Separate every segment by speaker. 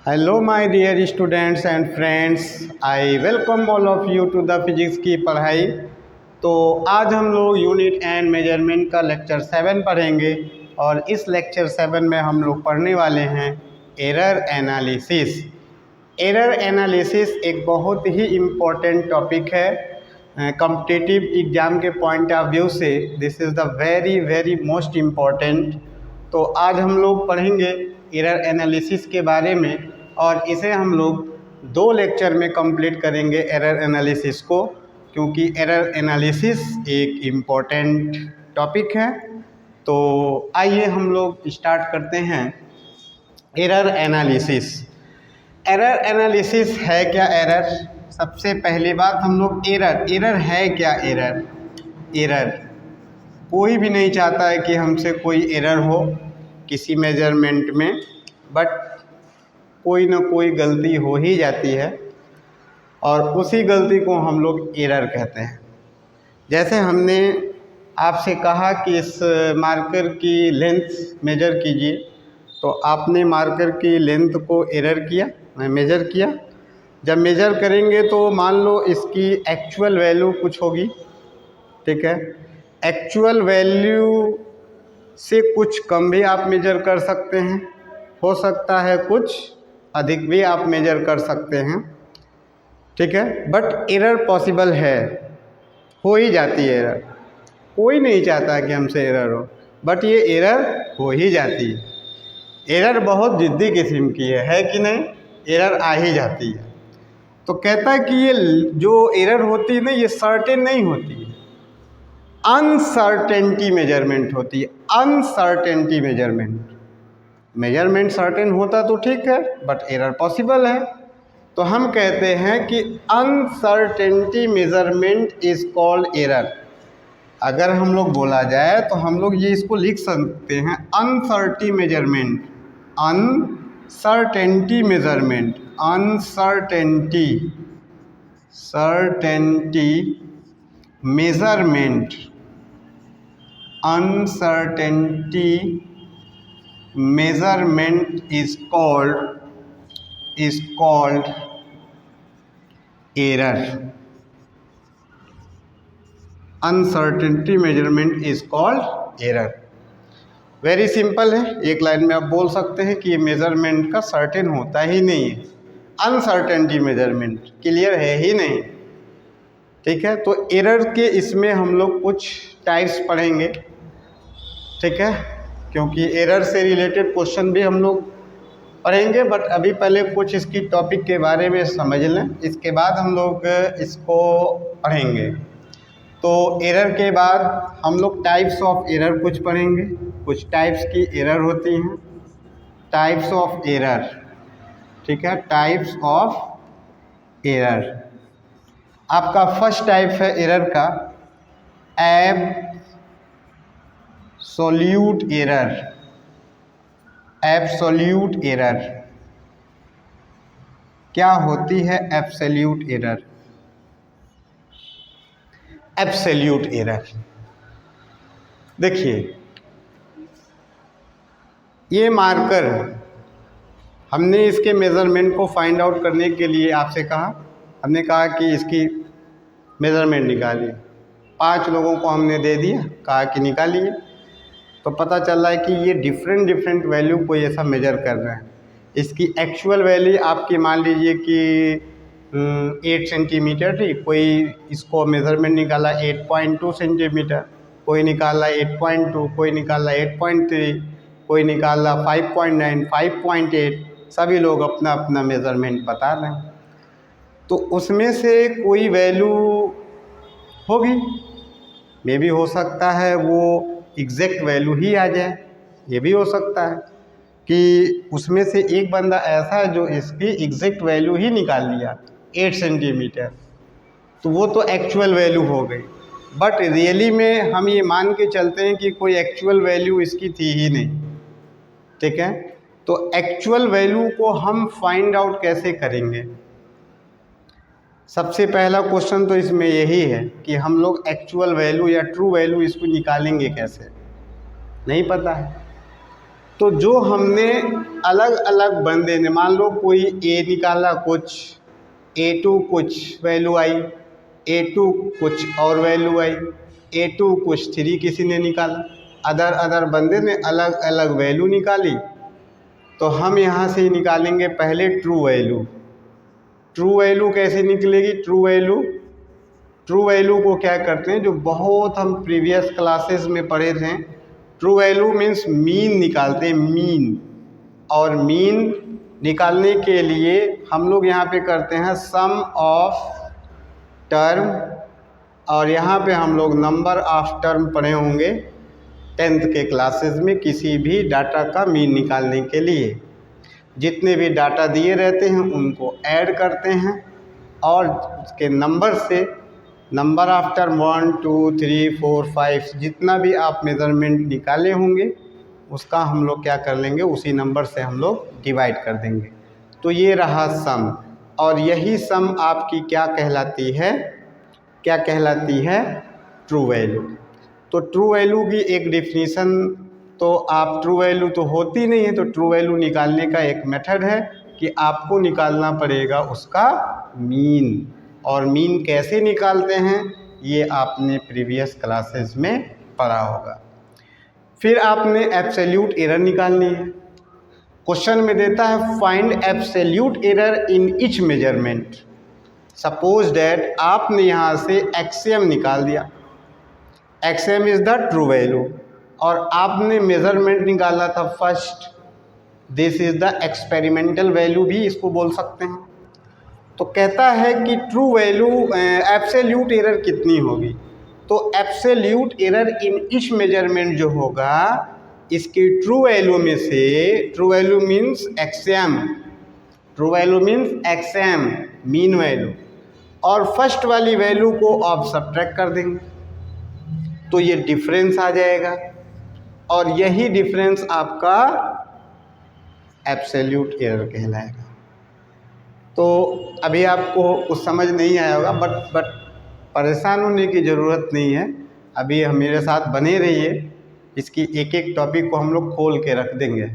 Speaker 1: Hello my dear students and friends, I welcome all of you to the physics की पढ़ाई। तो आज हम लोग यूनिट एंड मेजरमेंट का लेक्चर 7 पढ़ेंगे और इस लेक्चर 7 में हम लोग पढ़ने वाले हैं एरर एनालिसिस। एरर एनालिसिस एक बहुत ही इम्पोर्टेंट टॉपिक है कॉम्पिटिटिव एग्ज़ाम के पॉइंट ऑफ व्यू से। This is the very most important. तो आज हम लोग पढ़ेंगे एरर एनालिसिस के बारे में और इसे हम लोग 2 लेक्चर में कंप्लीट करेंगे एरर एनालिसिस को, क्योंकि एरर एनालिसिस एक इम्पॉर्टेंट टॉपिक है। तो आइए हम लोग स्टार्ट करते हैं एरर एनालिसिस। एरर एनालिसिस है क्या? एरर, सबसे पहली बात हम लोग एरर है क्या? एरर कोई भी नहीं चाहता है कि हमसे कोई एरर हो किसी मेजरमेंट में, बट कोई ना कोई गलती हो ही जाती है और उसी गलती को हम लोग एरर कहते हैं। जैसे हमने आपसे कहा कि इस मार्कर की लेंथ मेजर कीजिए, तो आपने मार्कर की लेंथ को एरर किया, मेजर किया। जब मेजर करेंगे तो मान लो इसकी एक्चुअल वैल्यू कुछ होगी, ठीक है। एक्चुअल वैल्यू से कुछ कम भी आप मेजर कर सकते हैं, हो सकता है कुछ अधिक भी आप मेजर कर सकते हैं, ठीक है। बट एरर पॉसिबल है, हो ही जाती है एरर। कोई नहीं चाहता कि हमसे एरर हो, बट ये एरर हो ही जाती है। एरर बहुत जिद्दी किस्म की है कि नहीं? एरर आ ही जाती है। तो कहता है कि ये जो एरर होती है ना, ये सर्टेन नहीं होती है, अनसर्टेनिटी मेजरमेंट होती है। अनसर्टेनिटी मेजरमेंट सर्टेन होता तो ठीक है, बट एरर पॉसिबल है। तो हम कहते हैं कि uncertainty measurement is called error. अगर हम लोग बोला जाए तो हम लोग ये इसको लिख सकते हैं uncertainty measurement, uncertainty measurement, uncertainty measurement, uncertainty measurement is called error. Uncertainty measurement is called error. Very simple है, एक लाइन में आप बोल सकते हैं कि ये मेजरमेंट का सर्टेन होता ही नहीं है, अनसर्टेनिटी मेजरमेंट क्लियर है ही नहीं, ठीक है। तो एरर के इसमें हम लोग कुछ टाइप्स पढ़ेंगे, ठीक है, क्योंकि एरर से रिलेटेड क्वेश्चन भी हम लोग पढ़ेंगे। बट अभी पहले कुछ इसकी टॉपिक के बारे में समझ लें, इसके बाद हम लोग इसको पढ़ेंगे। तो एरर के बाद हम लोग टाइप्स ऑफ एरर कुछ पढ़ेंगे, कुछ टाइप्स की एरर होती हैं, टाइप्स ऑफ एरर, ठीक है, टाइप्स ऑफ एरर। आपका फर्स्ट टाइप है एरर का एब्सोल्यूट एरर। एब्सोल्यूट एरर क्या होती है? एब्सोल्यूट एरर, एब्सोल्यूट एरर देखिए, ये मार्कर हमने इसके मेज़रमेंट को फाइंड आउट करने के लिए आपसे कहा, हमने कहा कि इसकी मेज़रमेंट निकालिए। 5 लोगों को हमने दे दिया, कहा कि निकालिए। तो पता चल रहा है कि ये डिफरेंट वैल्यू कोई ऐसा मेजर कर रहे हैं। इसकी एक्चुअल वैल्यू आपकी मान लीजिए कि 8 सेंटीमीटर थी, कोई इसको मेज़रमेंट निकाला 8.2 सेंटीमीटर, कोई निकाला 8.2, कोई निकाला 8.3, कोई निकाला 5.9, 5.8, सभी लोग अपना अपना मेज़रमेंट बता रहे हैं। तो उसमें से कोई वैल्यू होगी, मे भी हो सकता है वो एग्जैक्ट वैल्यू ही आ जाए, ये भी हो सकता है कि उसमें से एक बंदा ऐसा है जो इसकी एग्जैक्ट वैल्यू ही निकाल लिया 8 सेंटीमीटर, तो वो तो एक्चुअल वैल्यू हो गई। बट रियली में हम ये मान के चलते हैं कि कोई एक्चुअल वैल्यू इसकी थी ही नहीं, ठीक है। तो एक्चुअल वैल्यू को हम फाइंड आउट कैसे करेंगे? सबसे पहला क्वेश्चन तो इसमें यही है कि हम लोग एक्चुअल वैल्यू या ट्रू वैल्यू इसको निकालेंगे कैसे, नहीं पता है। तो जो हमने अलग अलग बंदे ने, मान लो कोई ए निकाला कुछ, A2 कुछ वैल्यू आई, A2 कुछ और वैल्यू आई, A2 कुछ 3 किसी ने निकाला, अदर बंदे ने अलग अलग वैल्यू निकाली। तो हम यहाँ से निकालेंगे पहले ट्रू वैल्यू। ट्रू वैल्यू कैसे निकलेगी? ट्रू वैल्यू को क्या करते हैं, जो बहुत हम प्रीवियस क्लासेस में पढ़े थे, ट्रू वैल्यू मीन्स मीन निकालते हैं, मीन। और मीन निकालने के लिए हम लोग यहाँ पे करते हैं सम ऑफ टर्म, और यहाँ पे हम लोग नंबर ऑफ टर्म पढ़े होंगे 10th के क्लासेस में। किसी भी डाटा का मीन निकालने के लिए जितने भी डाटा दिए रहते हैं उनको ऐड करते हैं, और उसके नंबर से नंबर ऑफ टर्म 1 2 3 4 5 जितना भी आप मेज़रमेंट निकाले होंगे उसका हम लोग क्या कर लेंगे, उसी नंबर से हम लोग डिवाइड कर देंगे। तो ये रहा सम, और यही सम आपकी क्या कहलाती है? True value. तो ट्रू वैल्यू की एक डिफिनीशन, तो आप ट्रू वैल्यू तो होती नहीं है, तो ट्रू वैल्यू निकालने का एक मेथड है कि आपको निकालना पड़ेगा उसका मीन। और मीन कैसे निकालते हैं ये आपने प्रीवियस क्लासेस में पढ़ा होगा। फिर आपने एब्सोल्यूट एरर निकालनी है। क्वेश्चन में देता है find absolute error in each measurement. Suppose that आपने यहाँ से एक्सएम निकाल दिया, XM is the true value, और आपने मेज़रमेंट निकाला था first, this is the experimental value भी इसको बोल सकते हैं। तो कहता है कि ट्रू वैल्यू एब्सोल्यूट एरर कितनी होगी? तो absolute error in each measurement जो होगा, इसकी ट्रू वैल्यू में से, true value means XM, mean value, और फर्स्ट वाली वैल्यू को आप सब्ट्रैक्ट कर देंगे तो ये डिफरेंस आ जाएगा, और यही डिफरेंस आपका एब्सोल्यूट एरर कहलाएगा। तो अभी आपको कुछ समझ नहीं आया होगा, बट परेशान होने की ज़रूरत नहीं है। अभी हम मेरे साथ बने रहिए, इसकी एक एक टॉपिक को हम लोग खोल के रख देंगे,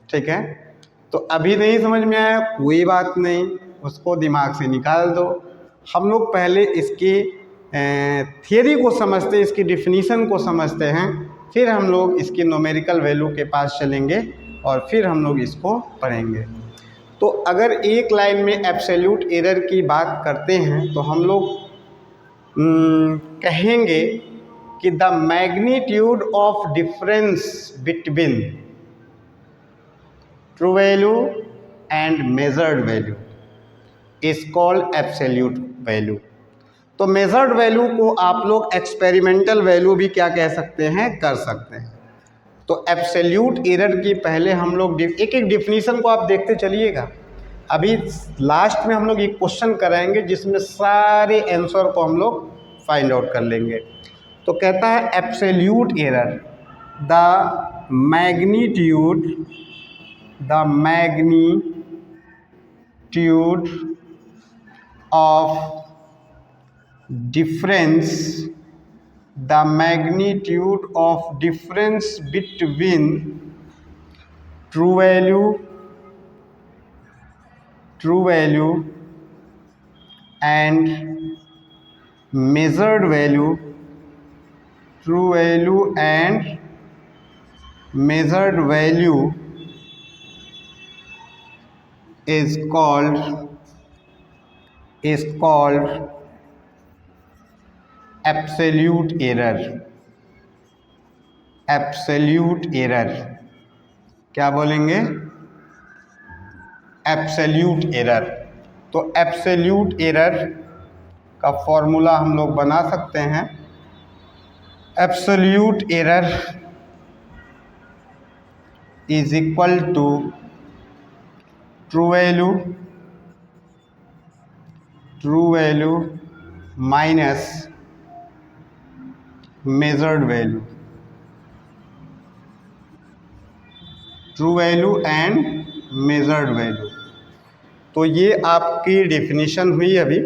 Speaker 1: ठीक है? तो अभी नहीं समझ में आया कोई बात नहीं, उसको दिमाग से निकाल दो। हम लोग पहले इसकी थियरी को समझते हैं, इसकी डिफिनीशन को समझते हैं, फिर हम लोग इसकी न्यूमेरिकल वैल्यू के पास चलेंगे और फिर हम लोग इसको पढ़ेंगे। तो अगर एक लाइन में एब्सोल्यूट एरर की बात करते हैं तो हम लोग कहेंगे कि the magnitude of difference between true value and measured value is called absolute value. तो मेजर्ड वैल्यू को आप लोग एक्सपेरिमेंटल वैल्यू भी क्या कह सकते हैं, कर सकते हैं। तो एब्सोल्यूट एरर की पहले हम लोग एक एक डिफिनीशन को आप देखते चलिएगा। अभी लास्ट में हम लोग एक क्वेश्चन कराएंगे जिसमें सारे आंसर को हम लोग फाइंड आउट कर लेंगे। तो कहता है absolute error, the magnitude of difference, the magnitude of difference between true value and measured value, true value and measured value is called absolute error. Absolute error क्या बोलेंगे? Absolute error. तो absolute error का formula हम लोग बना सकते हैं। Absolute error is equal to true value minus measured value, true value and measured value. तो ये आपकी डेफिनेशन हुई अभी,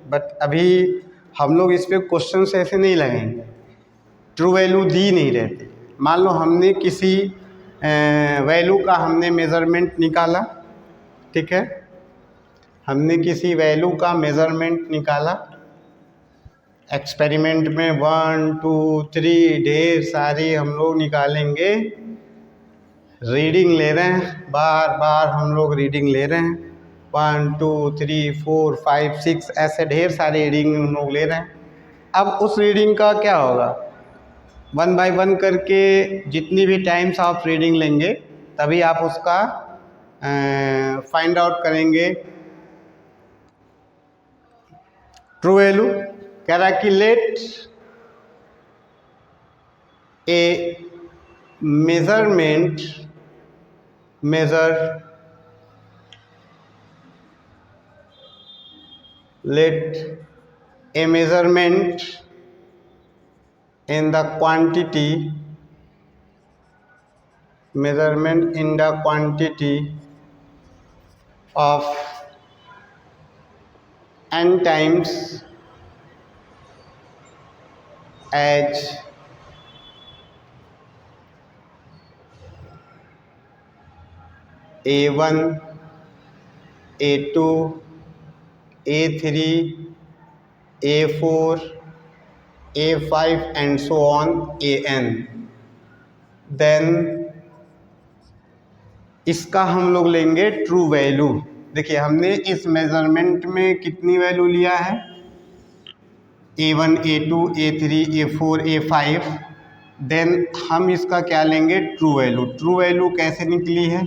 Speaker 1: बट अभी हम लोग इस पे क्वेश्चन ऐसे नहीं लगाएंगे। ट्रू वैल्यू दी नहीं रहती। मान लो हमने किसी वैल्यू का हमने मेज़रमेंट निकाला, ठीक है, हमने किसी वैल्यू का मेज़रमेंट निकाला। एक्सपेरिमेंट में 1 2 3 ढेर सारी हम लोग निकालेंगे, रीडिंग ले रहे हैं, बार बार हम लोग रीडिंग ले रहे हैं, 1 2 3 4 5 6 ऐसे ढेर सारी रीडिंग हम लोग ले रहे हैं। अब उस रीडिंग का क्या होगा, 1 बाय 1 करके जितनी भी टाइम्स आप रीडिंग लेंगे तभी आप उसका फाइंड आउट करेंगे ट्रू वैल्यू। कह रहा कि let a measurement in the quantity of n times as A1, A2, A3, A4, A5 and so on An, then इसका हम लोग लेंगे ट्रू वैल्यू। देखिए हमने इस मेज़रमेंट में कितनी वैल्यू लिया है, A1, A2, A3, A4, A5, then हम इसका क्या लेंगे ट्रू वैल्यू। ट्रू वैल्यू कैसे निकली है,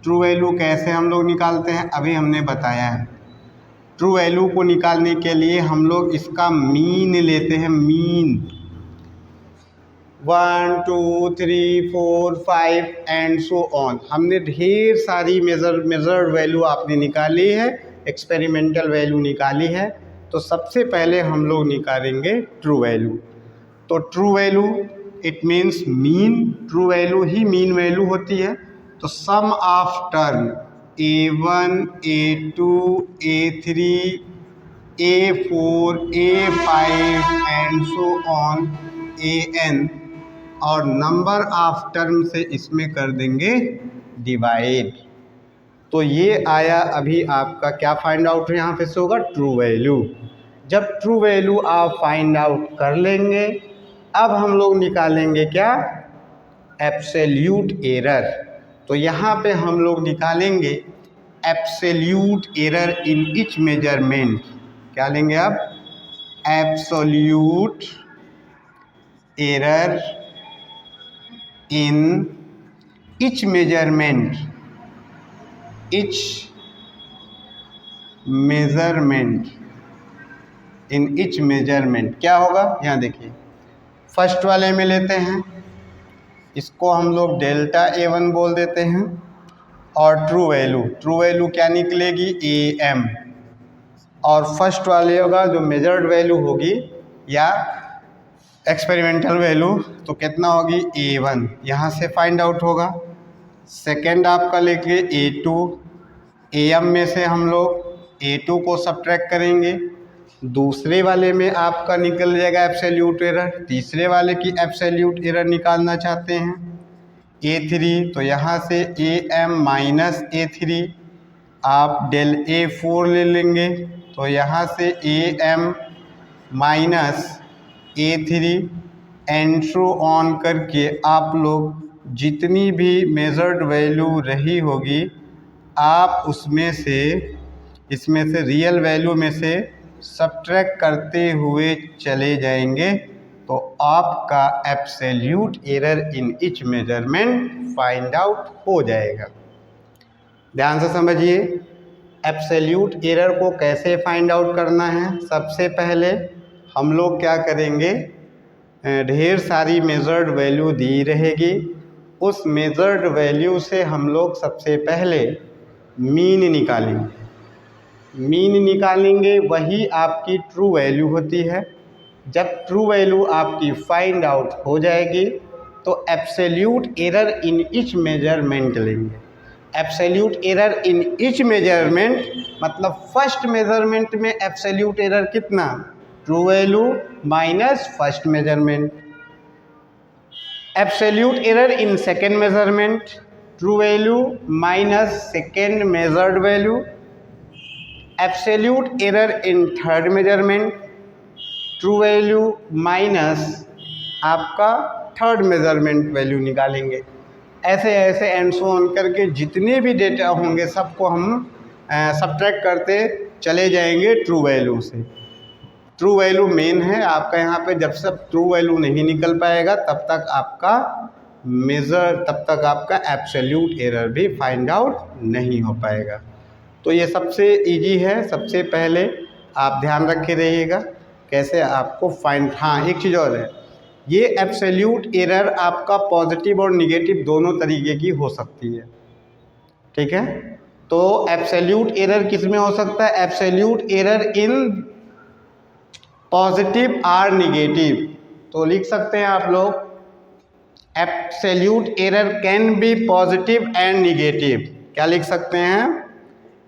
Speaker 1: ट्रू वैल्यू कैसे हम लोग निकालते हैं अभी हमने बताया है। ट्रू वैल्यू को निकालने के लिए हम लोग इसका मीन लेते हैं, मीन 1 2 3 4 5 एंड सो ऑन। हमने ढेर सारी मेजर्ड वैल्यू आपने निकाली है, एक्सपेरिमेंटल वैल्यू निकाली है, तो सबसे पहले हम लोग निकालेंगे ट्रू वैल्यू। तो true value it means mean, true value ही मीन वैल्यू होती है। तो sum of term A1, A2, A3, A4, A5 and so on An, और नंबर ऑफ टर्म से इसमें कर देंगे डिवाइड। तो ये आया अभी आपका क्या फाइंड आउट यहाँ पे से होगा ट्रू वैल्यू। जब ट्रू वैल्यू आप फाइंड आउट कर लेंगे, अब हम लोग निकालेंगे क्या, एब्सोल्यूट एरर। तो यहाँ पे हम लोग निकालेंगे absolute error in each measurement. क्या लेंगे आप, absolute error in each measurement, in each measurement क्या होगा, यहाँ देखिए फर्स्ट वाले में लेते हैं, इसको हम लोग डेल्टा A1 बोल देते हैं, और ट्रू वैल्यू क्या निकलेगी AM, और फर्स्ट वाले होगा जो मेजर्ड वैल्यू होगी या एक्सपेरिमेंटल वैल्यू तो कितना होगी A1, यहाँ से फाइंड आउट होगा। सेकेंड आपका लेके A2, AM में से हम लोग A2 को सब्ट्रैक्ट करेंगे, दूसरे वाले में आपका निकल जाएगा एब्सोल्यूट एरर, तीसरे वाले की एब्सोल्यूट एरर निकालना चाहते हैं A3, तो यहाँ से AM माइनस A3 आप डेल A4 ले लेंगे, तो यहाँ से AM minus A3 and so on करके आप लोग जितनी भी मेजर्ड वैल्यू रही होगी आप उसमें से, इसमें से रियल वैल्यू में से सब्ट्रैक्ट करते हुए चले जाएंगे, तो आपका absolute error in each measurement find out हो जाएगा। ध्यान से समझिए एब्सोल्यूट एरर को कैसे फाइंड आउट करना है। सबसे पहले हम लोग क्या करेंगे, ढेर सारी मेजर्ड वैल्यू दी रहेगी, उस मेजर्ड वैल्यू से हम लोग सबसे पहले मीन निकालेंगे, वही आपकी ट्रू वैल्यू होती है। जब ट्रू वैल्यू आपकी फाइंड आउट हो जाएगी तो absolute error in each measurement लेंगे। Absolute error in each measurement मतलब फर्स्ट मेजरमेंट में एब्सोल्यूट एरर कितना, true value minus first measurement. Absolute error in second measurement, true value minus second measured value, absolute error in third measurement, true value minus आपका third measurement value निकालेंगे। ऐसे ऐसे and so on करके जितने भी data होंगे सबको हम सब्ट्रैक्ट करते चले जाएंगे ट्रू वैल्यू से। ट्रू वैल्यू मेन है आपका यहाँ पे, जब तक ट्रू वैल्यू नहीं निकल पाएगा तब तक आपका एब्सोल्यूट एरर भी फाइंड आउट नहीं हो पाएगा। तो ये सबसे इजी है। सबसे पहले आप ध्यान रखे रहिएगा कैसे आपको हाँ एक चीज़ और है, ये एब्सोल्यूट एरर आपका पॉजिटिव और निगेटिव दोनों तरीके की हो सकती है, ठीक है। तो एब्सोल्यूट एरर किस में हो सकता है? Absolute error in positive or negative. तो लिख सकते हैं आप लोग absolute error can be positive and negative. क्या लिख सकते हैं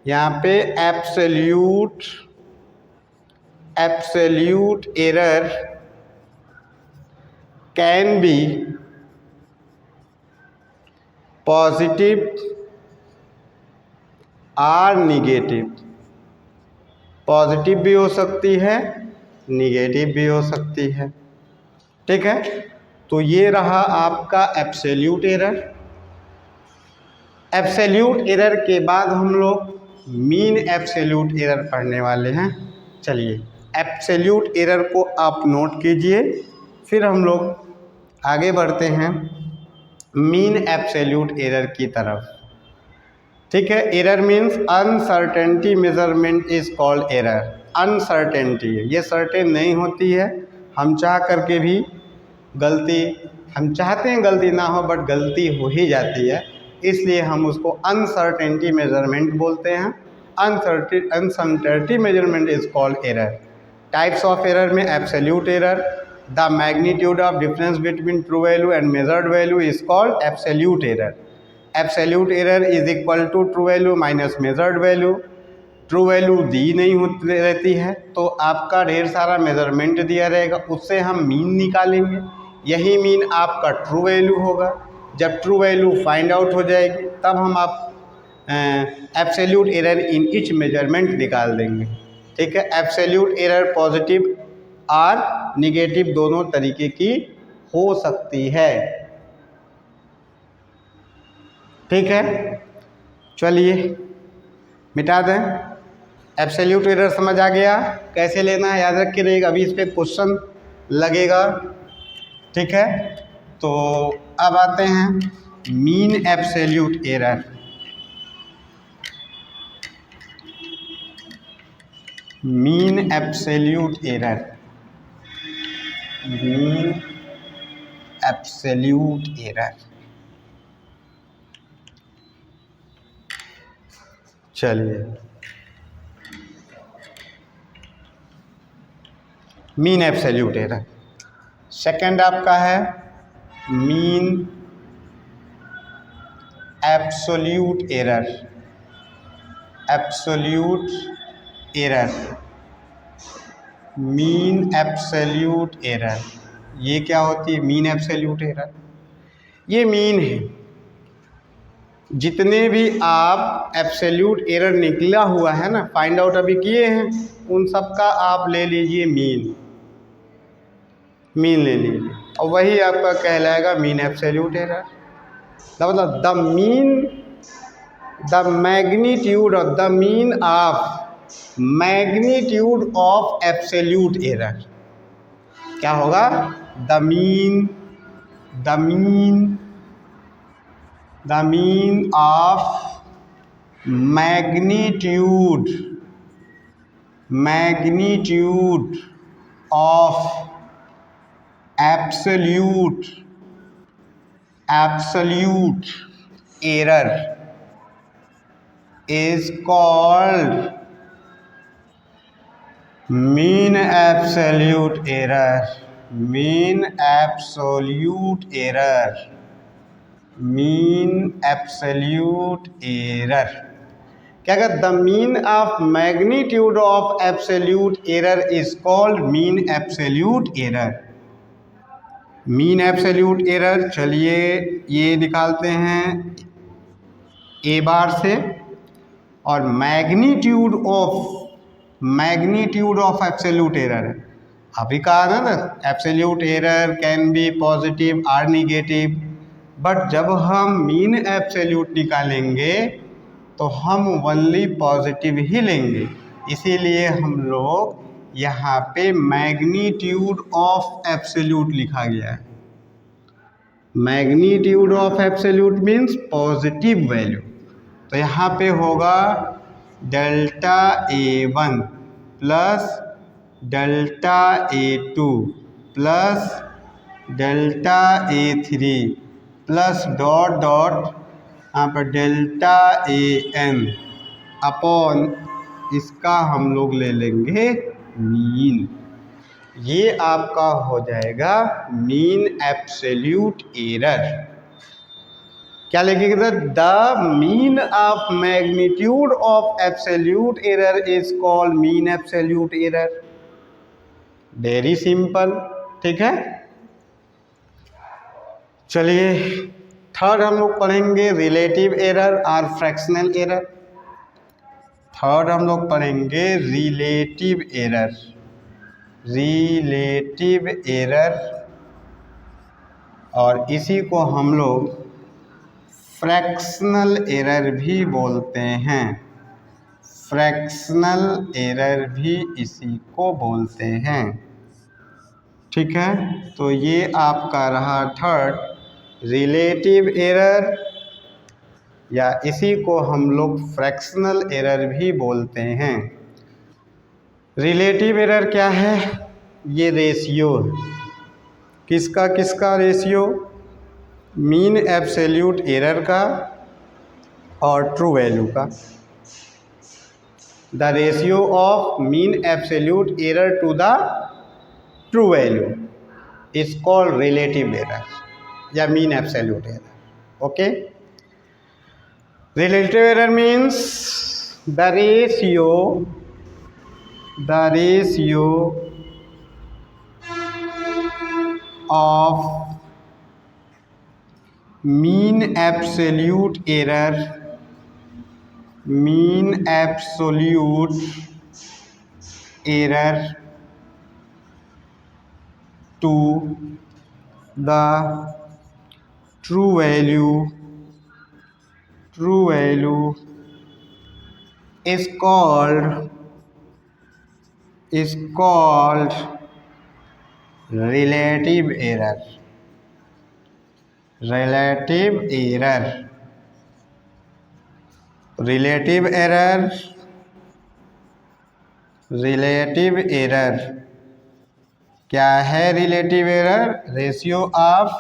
Speaker 1: यहाँ पे? Absolute error can be positive or negative. Positive भी हो सकती है, निगेटिव भी हो सकती है, ठीक है। तो ये रहा आपका एब्सोल्यूट एरर। एब्सोल्यूट एरर के बाद हम लोग मीन एब्सोल्यूट एरर पढ़ने वाले हैं। चलिए एब्सोल्यूट एरर को आप नोट कीजिए, फिर हम लोग आगे बढ़ते हैं मीन एब्सोल्यूट एरर की तरफ, ठीक है। Error means uncertainty measurement is called error. Uncertainty है, ये सर्टेन नहीं होती है, हम चाह करके भी गलती, हम चाहते हैं गलती ना हो बट गलती हो ही जाती है, इसलिए हम उसको अनसर्टेनिटी मेजरमेंट बोलते हैं। Uncertainty measurement is called error. Types of error में absolute error, the magnitude of difference between true value and measured value is called absolute error. Absolute error is equal to true value minus measured value. True value दी नहीं होती रहती है तो आपका ढेर सारा मेजरमेंट दिया रहेगा, उससे हम मीन निकालेंगे, यही मीन आपका ट्रू वैल्यू होगा। जब ट्रू वैल्यू फाइंड आउट हो जाएगी तब हम आप absolute error in each measurement निकाल देंगे, ठीक है। एब्सोल्यूट एरर पॉजिटिव और निगेटिव दोनों तरीके की हो सकती है, ठीक है। चलिए मिटा दें। एब्सोल्यूट एरर समझ आ गया कैसे लेना है, याद रख के रहिएगा, अभी इस पर क्वेश्चन लगेगा, ठीक है। तो अब आते हैं mean absolute error. Mean absolute error, mean absolute error. चलिए मीन एब्सोल्यूट एरर। सेकंड आपका है mean absolute error. Absolute error, mean absolute error, ये क्या होती है? मीन एब्सोल्यूट एरर, ये मीन है। जितने भी आप एब्सोल्यूट एरर निकला हुआ है ना, फाइंड आउट अभी किए हैं, उन सब का आप ले लीजिए मीन, मीन ले लीजिए और वही आपका कहलाएगा मीन एब्सोल्यूट एरर। मतलब the mean, the magnitude of the mean of magnitude of absolute error. क्या होगा? The mean, the mean, the mean of magnitude, magnitude of absolute, absolute error is called mean absolute error, mean absolute error, mean absolute error। क्या कहते? the mean of magnitude of absolute error is called mean absolute error। Mean absolute error, चलिए ये निकालते हैं ए बार से। और magnitude of absolute error, अभी कहा था ना absolute error can be positive और निगेटिव, बट जब हम मीन एब्सोल्यूट निकालेंगे तो हम ओनली पॉजिटिव ही लेंगे, इसीलिए हम लोग यहाँ पे मैग्नीट्यूड ऑफ एब्सोल्यूट लिखा गया है। Magnitude of absolute means positive value, तो यहाँ पे होगा delta A1 plus delta A2 plus delta A3 plus dot dot यहाँ पर डेल्टा AN अपॉन इसका हम लोग ले लेंगे मीन। ये आपका हो जाएगा मीन एब्सोल्यूट एरर। क्या लिखेगा? The mean of magnitude of absolute error is called mean absolute error. Very simple, ठीक है। चलिए थर्ड हम लोग पढ़ेंगे रिलेटिव एरर और फ्रैक्शनल एरर। थर्ड हम लोग पढ़ेंगे रिलेटिव एरर। रिलेटिव एरर और इसी को हम लोग फ्रैक्शनल एरर भी बोलते हैं। फ्रैक्शनल एरर भी इसी को बोलते हैं, ठीक है। तो ये आपका रहा थर्ड रिलेटिव एरर, या इसी को हम लोग फ्रैक्शनल एरर भी बोलते हैं। रिलेटिव एरर क्या है? ये रेशियो है। किसका किसका रेशियो? मीन एब्सोल्यूट एरर का और ट्रू वैल्यू का। The ratio of mean absolute error to the true value is called relative error या mean absolute error. Okay, relative error means the ratio of mean absolute error to the true value is called relative error। Relative error क्या है? Relative error ratio of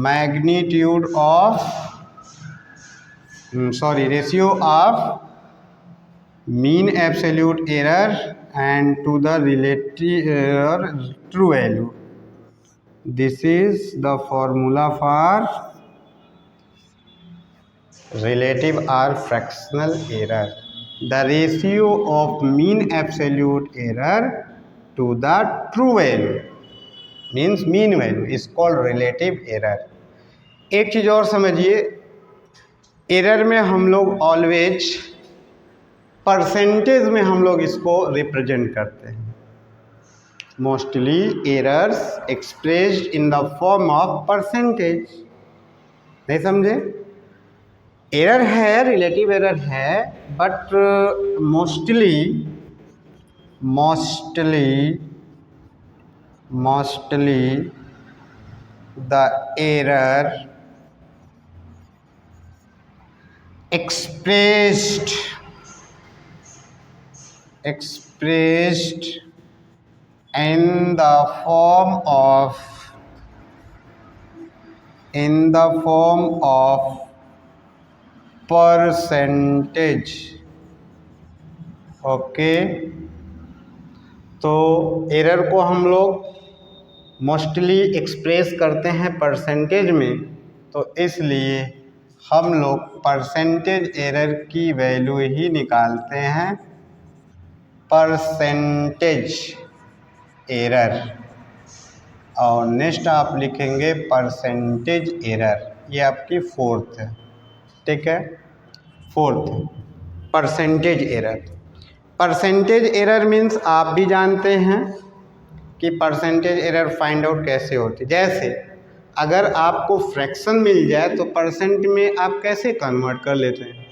Speaker 1: magnitude of mean absolute error and to the relative true value. This is the formula for relative or fractional error. The ratio of mean absolute error to the true value means mean value is called relative error. एक चीज़ और समझिए, error में हम लोग always percentage में हम लोग इसको रिप्रेजेंट करते हैं। Mostly errors expressed in the form of percentage. नहीं समझे? एरर है, रिलेटिव एरर है, but mostly the error expressed in the form of percentage। Okay, तो एरर को हम लोग मोस्टली एक्सप्रेस करते हैं परसेंटेज में, तो इसलिए हम लोग परसेंटेज एरर की वैल्यू ही निकालते हैं। परसेंटेज एरर और नेक्स्ट आप लिखेंगे परसेंटेज एरर, ये आपकी फोर्थ है, ठीक है, fourth percentage error. Percentage error means आप भी जानते हैं कि परसेंटेज एरर फाइंड आउट कैसे होती है। जैसे अगर आपको फ्रैक्शन मिल जाए तो परसेंट में आप कैसे कन्वर्ट कर लेते हैं।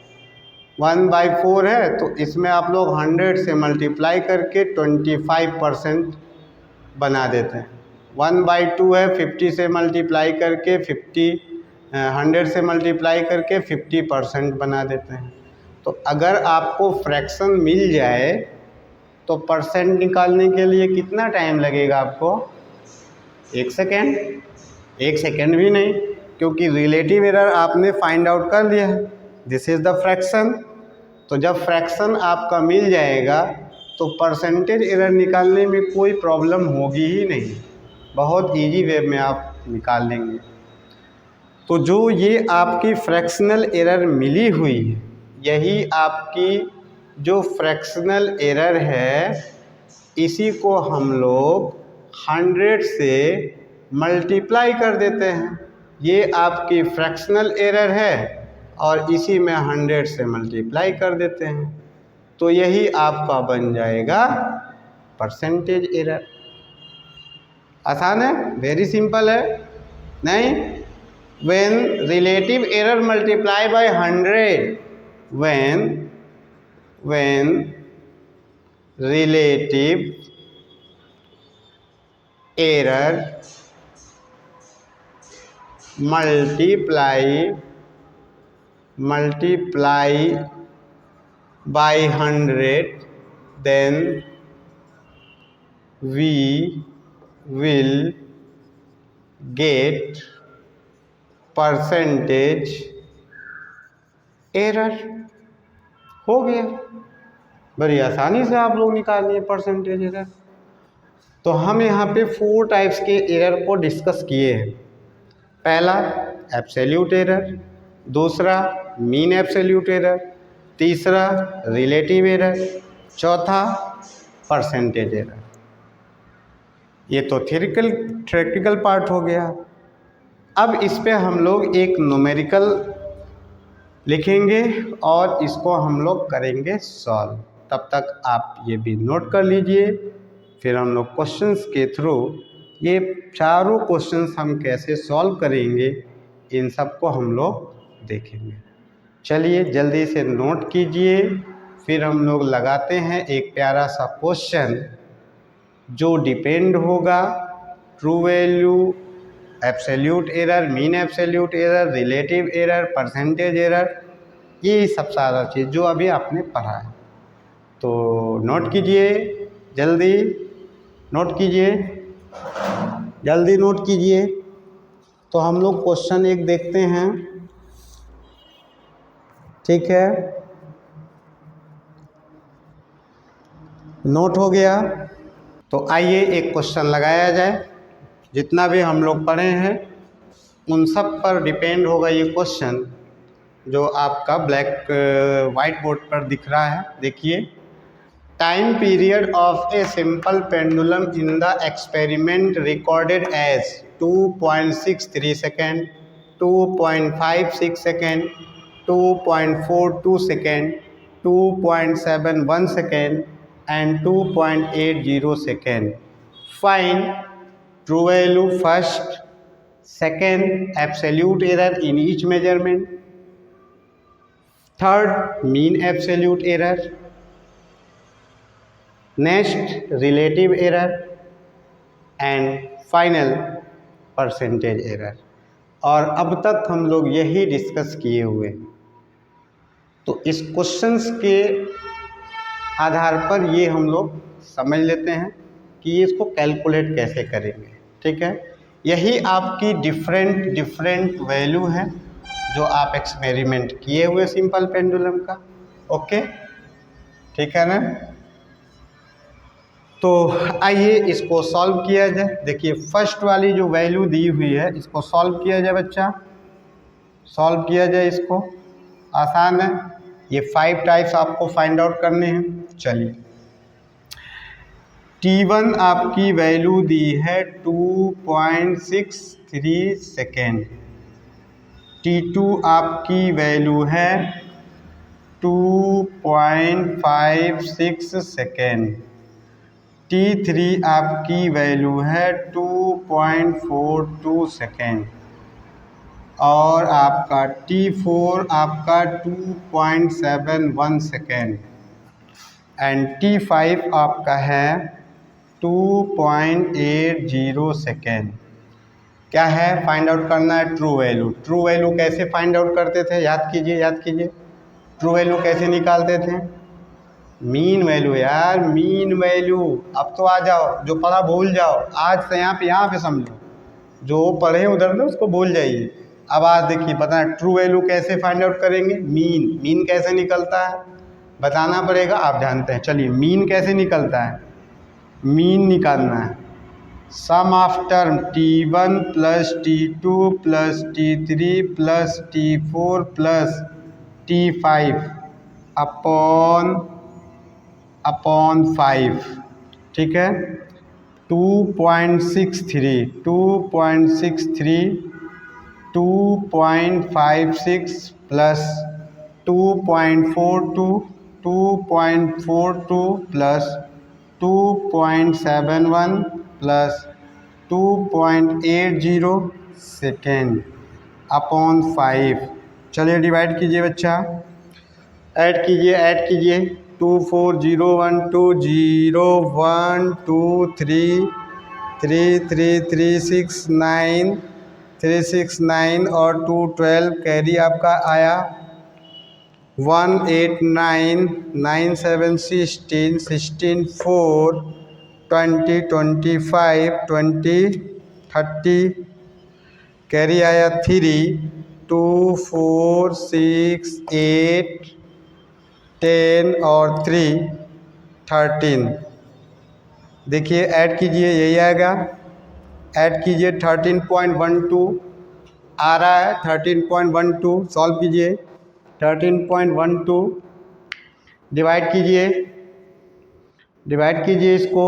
Speaker 1: 1/4 है तो इसमें आप लोग 100 से मल्टीप्लाई करके 25% बना देते हैं। 1/2 है, 50 से मल्टीप्लाई करके 100 से मल्टीप्लाई करके 50% बना देते हैं। तो अगर आपको फ्रैक्शन मिल जाए तो परसेंट निकालने के लिए कितना टाइम लगेगा आपको? 1 सेकेंड, 1 सेकेंड भी नहीं, क्योंकि रिलेटिव एरर आपने फाइंड आउट कर लिया है। This is the fraction. तो जब फ्रैक्शन आपका मिल जाएगा तो परसेंटेज एरर निकालने में कोई प्रॉब्लम होगी ही नहीं, बहुत इजी वे में आप निकाल लेंगे। तो जो ये आपकी फ्रैक्शनल एरर मिली हुई है, यही आपकी जो फ्रैक्शनल एरर है, इसी को हम लोग 100 से मल्टीप्लाई कर देते हैं। ये आपकी फ्रैक्शनल एरर है और इसी में 100 से मल्टीप्लाई कर देते हैं, तो यही आपका बन जाएगा परसेंटेज एरर। आसान है, वेरी सिंपल है। नहीं, when relative error multiply by 100, when relative error multiply by 100, then we will get percentage error. हो गया, बड़ी आसानी से आप लोग निकाल लिए परसेंटेज एरर। तो हम यहाँ पे 4 टाइप्स के एरर को डिस्कस किए हैं। पहला एब्सोल्यूट एरर, दूसरा मीन एब्सोल्यूट एरर, तीसरा रिलेटिव एरर, चौथा परसेंटेज एरर। ये तो थ्योरेटिकल पार्ट हो गया। अब इस पे हम लोग एक न्यूमेरिकल लिखेंगे और इसको हम लोग करेंगे सॉल्व। तब तक आप ये भी नोट कर लीजिए, फिर हम लोग क्वेश्चंस के थ्रू ये चारों क्वेश्चंस हम कैसे सॉल्व करेंगे, इन सब को हम लोग देखेंगे। चलिए जल्दी से नोट कीजिए, फिर हम लोग लगाते हैं एक प्यारा सा क्वेश्चन जो डिपेंड होगा true value, absolute error, mean absolute error, relative error, percentage error, ये सब सारा चीज़ जो अभी आपने पढ़ा है। तो नोट कीजिए, जल्दी नोट कीजिए, जल्दी नोट कीजिए। तो हम लोग क्वेश्चन एक देखते हैं, ठीक है, नोट हो गया। तो आइए एक क्वेश्चन लगाया जाए। जितना भी हम लोग पढ़े हैं उन सब पर डिपेंड होगा ये क्वेश्चन, जो आपका ब्लैक वाइट बोर्ड पर दिख रहा है। देखिए, time period of a simple pendulum in the experiment recorded as 2.63 second, 2.56 second, 2.42 second, 2.71 second and 2.80 second. Find true value first, second absolute error in each measurement, third mean absolute error, next relative error and final percentage error. और अब तक हम लोग यही discuss किए हुए। तो इस क्वेश्चंस के आधार पर ये हम लोग समझ लेते हैं कि ये इसको कैलकुलेट कैसे करेंगे, ठीक है। यही आपकी डिफरेंट वैल्यू है जो आप एक्सपेरिमेंट किए हुए सिंपल पेंडुलम का। ओके, ठीक है ना। तो आइए इसको सॉल्व किया जाए। देखिए, फर्स्ट वाली जो वैल्यू दी हुई है इसको सॉल्व किया जाए बच्चा, सॉल्व किया जाए इसको। आसान है, ये 5 टाइप्स आपको फाइंड आउट करने हैं। चलिए, T1 आपकी वैल्यू दी है 2.63 सेकेंड, T2 आपकी वैल्यू है 2.56 सेकेंड, T3 आपकी वैल्यू है 2.42 सेकेंड और आपका T4 आपका 2.71 सेकेंड एंड T5 आपका है 2.80 सेकेंड। क्या है, फाइंड आउट करना है ट्रू वैल्यू। ट्रू वैल्यू कैसे फाइंड आउट करते थे, याद कीजिए याद कीजिए। ट्रू वैल्यू कैसे निकालते थे, मीन वैल्यू यार, मीन वैल्यू। अब तो आ जाओ, जो पढ़ा भूल जाओ, आज से यहाँ पे समझो, जो पढ़े उधर ना उसको भूल जाइए। अब आज देखिए बताना ट्रू वैल्यू कैसे फाइंड आउट करेंगे। मीन कैसे निकलता है बताना पड़ेगा, आप जानते हैं। चलिए मीन कैसे निकलता है, मीन निकालना है sum of term T1 plus T2 plus T3 plus T4 plus T5 upon 5, ठीक है। 2.63 2.56 plus 2.42 plus 2.71 plus 2.80 second upon 5। चलिए डिवाइड कीजिए बच्चा, ऐड कीजिए 2 4 0 1 2 0 1 2 3 3 3 3 6 9 3 6 9 और 2 12 कैरी आपका आया 1 8 9 9 7 16 16 4 20 25 20 30 कैरी आया 3 2 4 6 8 10 और 3 13। देखिए ऐड कीजिए, यही आएगा। ऐड कीजिए 13.12 आ रहा है, 13.12 सॉल्व कीजिए 13.12 डिवाइड कीजिए इसको।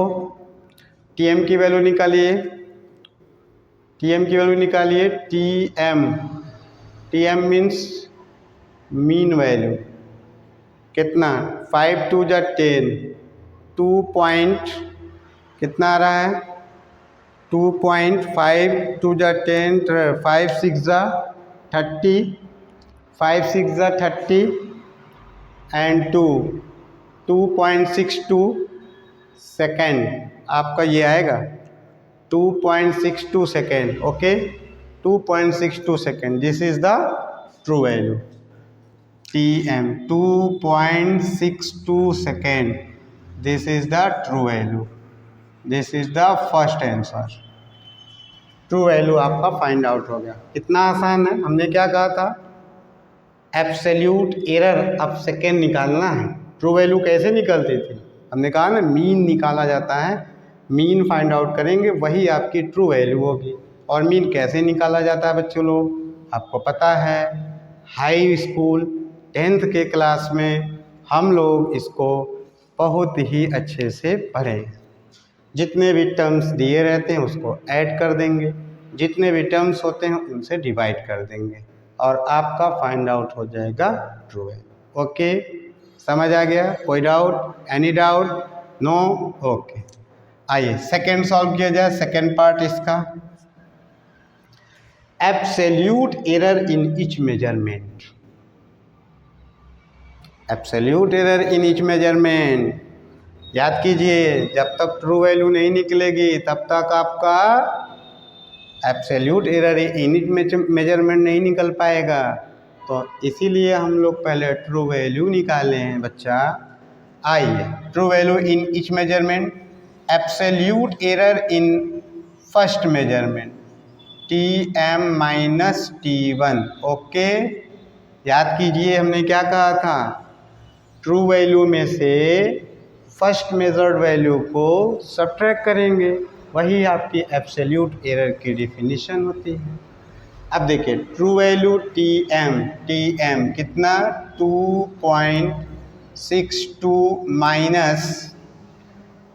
Speaker 1: TM की वैल्यू निकालिए, TM मीन्स मीन वैल्यू। कितना 5 2 जा 10, 2 पॉइंट कितना आ रहा है 2.5 2 जा 10 5 6 जा 30 5 6 जा 30 एंड 2.62 सेकेंड आपका ये आएगा 2.62 second. Okay 2.62 second, this is the true value TM 2.62 second, this is the true value, this is the first answer. True value आपका फाइंड आउट हो गया। कितना आसान है, हमने क्या कहा था एब्सोल्यूट एरर ऑफ सेकेंड निकालना है। ट्रू वैल्यू कैसे निकलती थी, हमने कहा ना मीन निकाला जाता है, मीन फाइंड आउट करेंगे वही आपकी ट्रू वैल्यू होगी। और मीन कैसे निकाला जाता है बच्चों लोग, आपको पता है हाई स्कूल 10th के क्लास में हम लोग इसको बहुत ही अच्छे से पढ़े। जितने भी टर्म्स दिए रहते हैं उसको ऐड कर देंगे, जितने भी टर्म्स होते हैं उनसे डिवाइड कर देंगे और आपका फाइंड आउट हो जाएगा ट्रू वैल्यू। ओके समझ आ गया, कोई doubt, any doubt, no? Okay आइए सेकेंड सॉल्व किया जाए, सेकेंड पार्ट इसका। Absolute error in each measurement, absolute error in each measurement. याद कीजिए जब तक ट्रू वैल्यू नहीं निकलेगी तब तक आपका absolute error in each measurement नहीं निकल पाएगा। तो इसीलिए हम लोग पहले ट्रू वैल्यू निकाले हैं बच्चा। आइए true value in each measurement, absolute error in first measurement TM minus T1। Okay याद कीजिए हमने क्या कहा था, ट्रू वैल्यू में से फर्स्ट मेजर्ड वैल्यू को सब्ट्रैक्ट करेंगे, वही आपकी एब्सोल्यूट एरर की डेफिनेशन होती है। अब देखिए ट्रू वैल्यू TM कितना 2.62 minus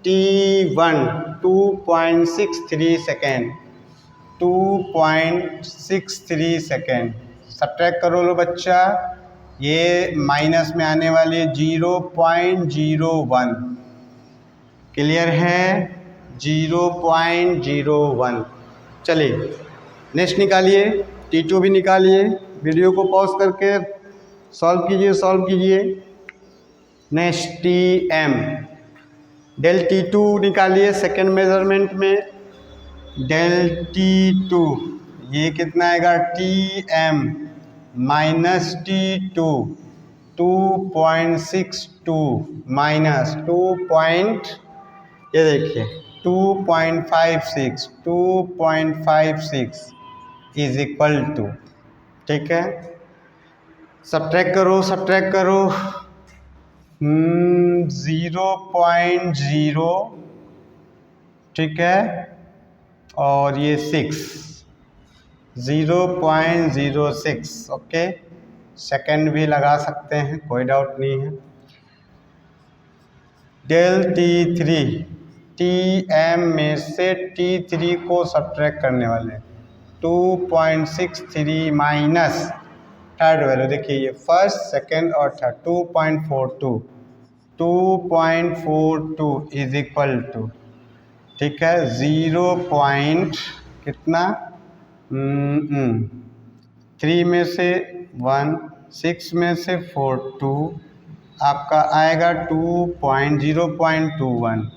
Speaker 1: T1 2.63 second, 2.63 second. Subtract करो लो बच्चा, ये माइनस में आने वाली है 0.01। क्लियर है? 0.01। चलिए नेक्स्ट निकालिए, T2 भी निकालिए। वीडियो को पॉज करके सॉल्व कीजिए। नेक्स्ट Tm, डेल T2 निकालिए सेकेंड मेजरमेंट में। डेल T2 ये कितना आएगा? Tm minus T2 2.62 minus 2. ये देखिए 2.56 इज इक्वल टू, ठीक है। सब्ट्रैक्ट करो 0.0, ठीक है, और ये 0.06। ओके, सेकंड भी लगा सकते हैं, कोई डाउट नहीं है। डेल T3, Tm में से T3 को सब्ट्रैक्ट करने वाले 2.63 माइनस थर्ड वैल्यू, देखिए ये फर्स्ट सेकंड और थर्ड 2.42 इज इक्वल टू, ठीक है, 0. कितना 3 में से 1, 6 में से 4, 2 आपका आएगा 0.21।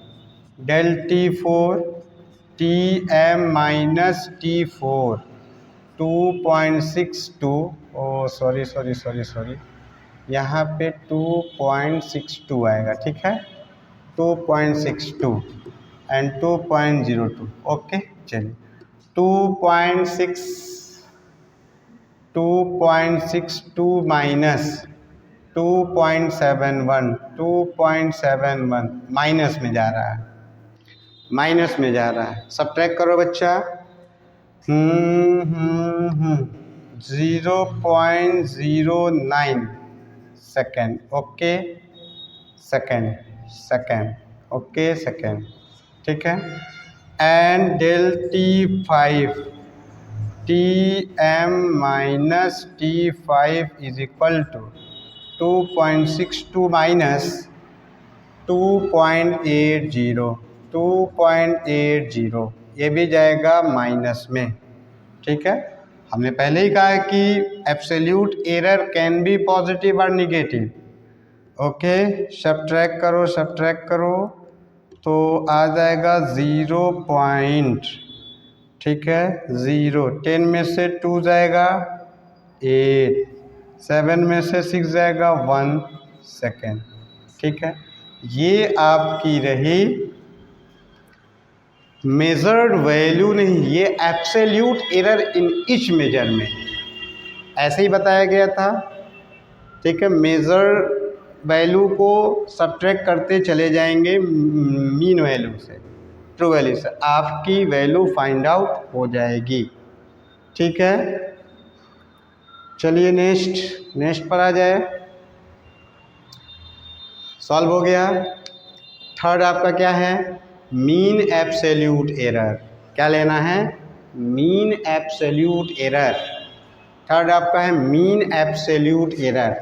Speaker 1: Del T4 Tm minus T4 2.62, oh sorry, यहाँ पे 2.62 आएगा, ठीक है, 2.62 एंड 2.02। ओके, चलिए 2.62 माइनस 2.71 माइनस में जा रहा है, सब्ट्रैक्ट करो बच्चा। 0.09 second, okay, second, okay, second, ठीक है। And del T5 Tm minus T5 is equal to 2.62 minus 2.80, ये भी जाएगा माइनस में, ठीक है। हमने पहले ही कहा है कि absolute error can be positive और निगेटिव। ओके, सब्ट्रैक्ट करो तो आ जाएगा 0. ठीक है, 0, 10 में से 2 जाएगा 8, 7 में से 6 जाएगा 1 सेकेंड, ठीक है। ये आपकी रही मेजर्ड वैल्यू, नहीं, ये absolute error in each measurement, ऐसे ही बताया गया था, ठीक है। मेजर वैल्यू को सब्ट्रैक्ट करते चले जाएंगे मीन वैल्यू से, ट्रू वैल्यू से, आपकी वैल्यू फाइंड आउट हो जाएगी, ठीक है। चलिए नेक्स्ट पर आ जाए। सॉल्व हो गया। थर्ड आपका क्या है? Mean absolute error. क्या लेना है? Mean absolute error. थर्ड आपका है मीन एब्सोल्यूट एरर।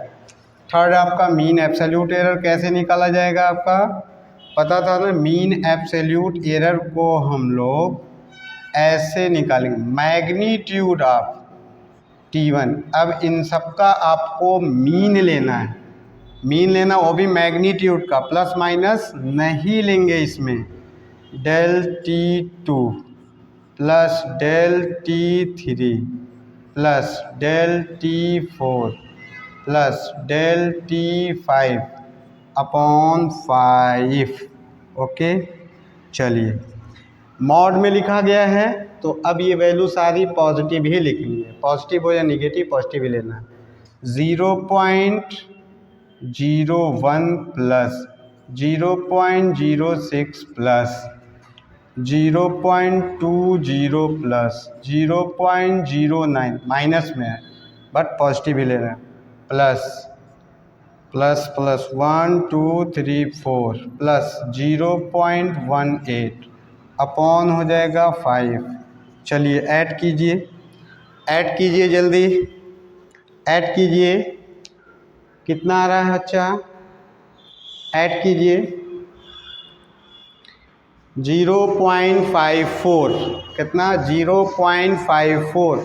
Speaker 1: थर्ड आपका मीन एब्सोल्यूट एरर कैसे निकाला जाएगा? आपका पता था ना, मीन एब्सोल्यूट एरर को हम लोग ऐसे निकालेंगे, मैग्नीट्यूड ऑफ T1। अब इन सब का आपको मीन लेना है, वो भी मैग्नीट्यूड का, प्लस माइनस नहीं लेंगे इसमें। Del T2 plus del T3 plus del T4 plus del T5 upon 5। Okay, चलिए मॉड में लिखा गया है, तो अब ये वैल्यू सारी पॉजिटिव ही लिखनी है, पॉजिटिव हो या निगेटिव, पॉजिटिव ही लेना है। 0.01 प्लस 0.06 प्लस 0.20 प्लस 0.09 माइनस में है बट पॉजिटिव ही लेना है, plus plus plus 1 2 3 4 plus 0.18 upon हो जाएगा 5। चलिए ऐड कीजिए, ऐड कीजिए, जल्दी ऐड कीजिए। कितना आ रहा है बच्चा? ऐड कीजिए। 0.54 कितना? 0.54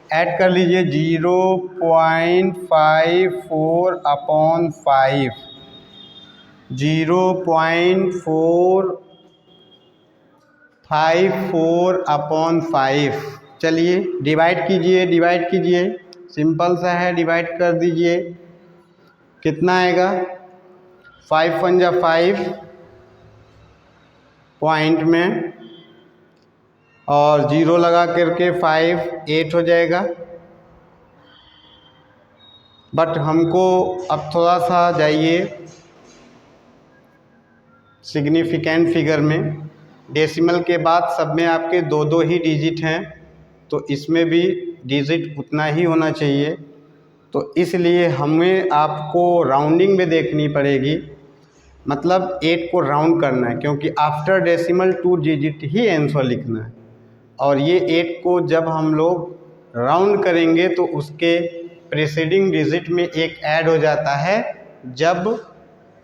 Speaker 1: ऐड कर लीजिए। 0.54 अपॉन 5, 0.454 अपॉन 5। चलिए डिवाइड कीजिए, डिवाइड कीजिए, सिंपल सा है, डिवाइड कर दीजिए। कितना आएगा? 5 × 5 पॉइंट में और 0 लगा करके 5 8 हो जाएगा। बट हमको अब थोड़ा सा जाइए सिग्निफिकेंट फिगर में। डेसिमल के बाद सब में आपके दो दो ही डिजिट हैं, तो इसमें भी डिजिट उतना ही होना चाहिए। तो इसलिए हमें आपको राउंडिंग में देखनी पड़ेगी, मतलब 8 को राउंड करना है, क्योंकि आफ्टर डेसिमल 2 डिजिट ही आंसर लिखना है। और ये 8 को जब हम लोग राउंड करेंगे तो उसके प्रीसीडिंग डिजिट में एक ऐड हो जाता है जब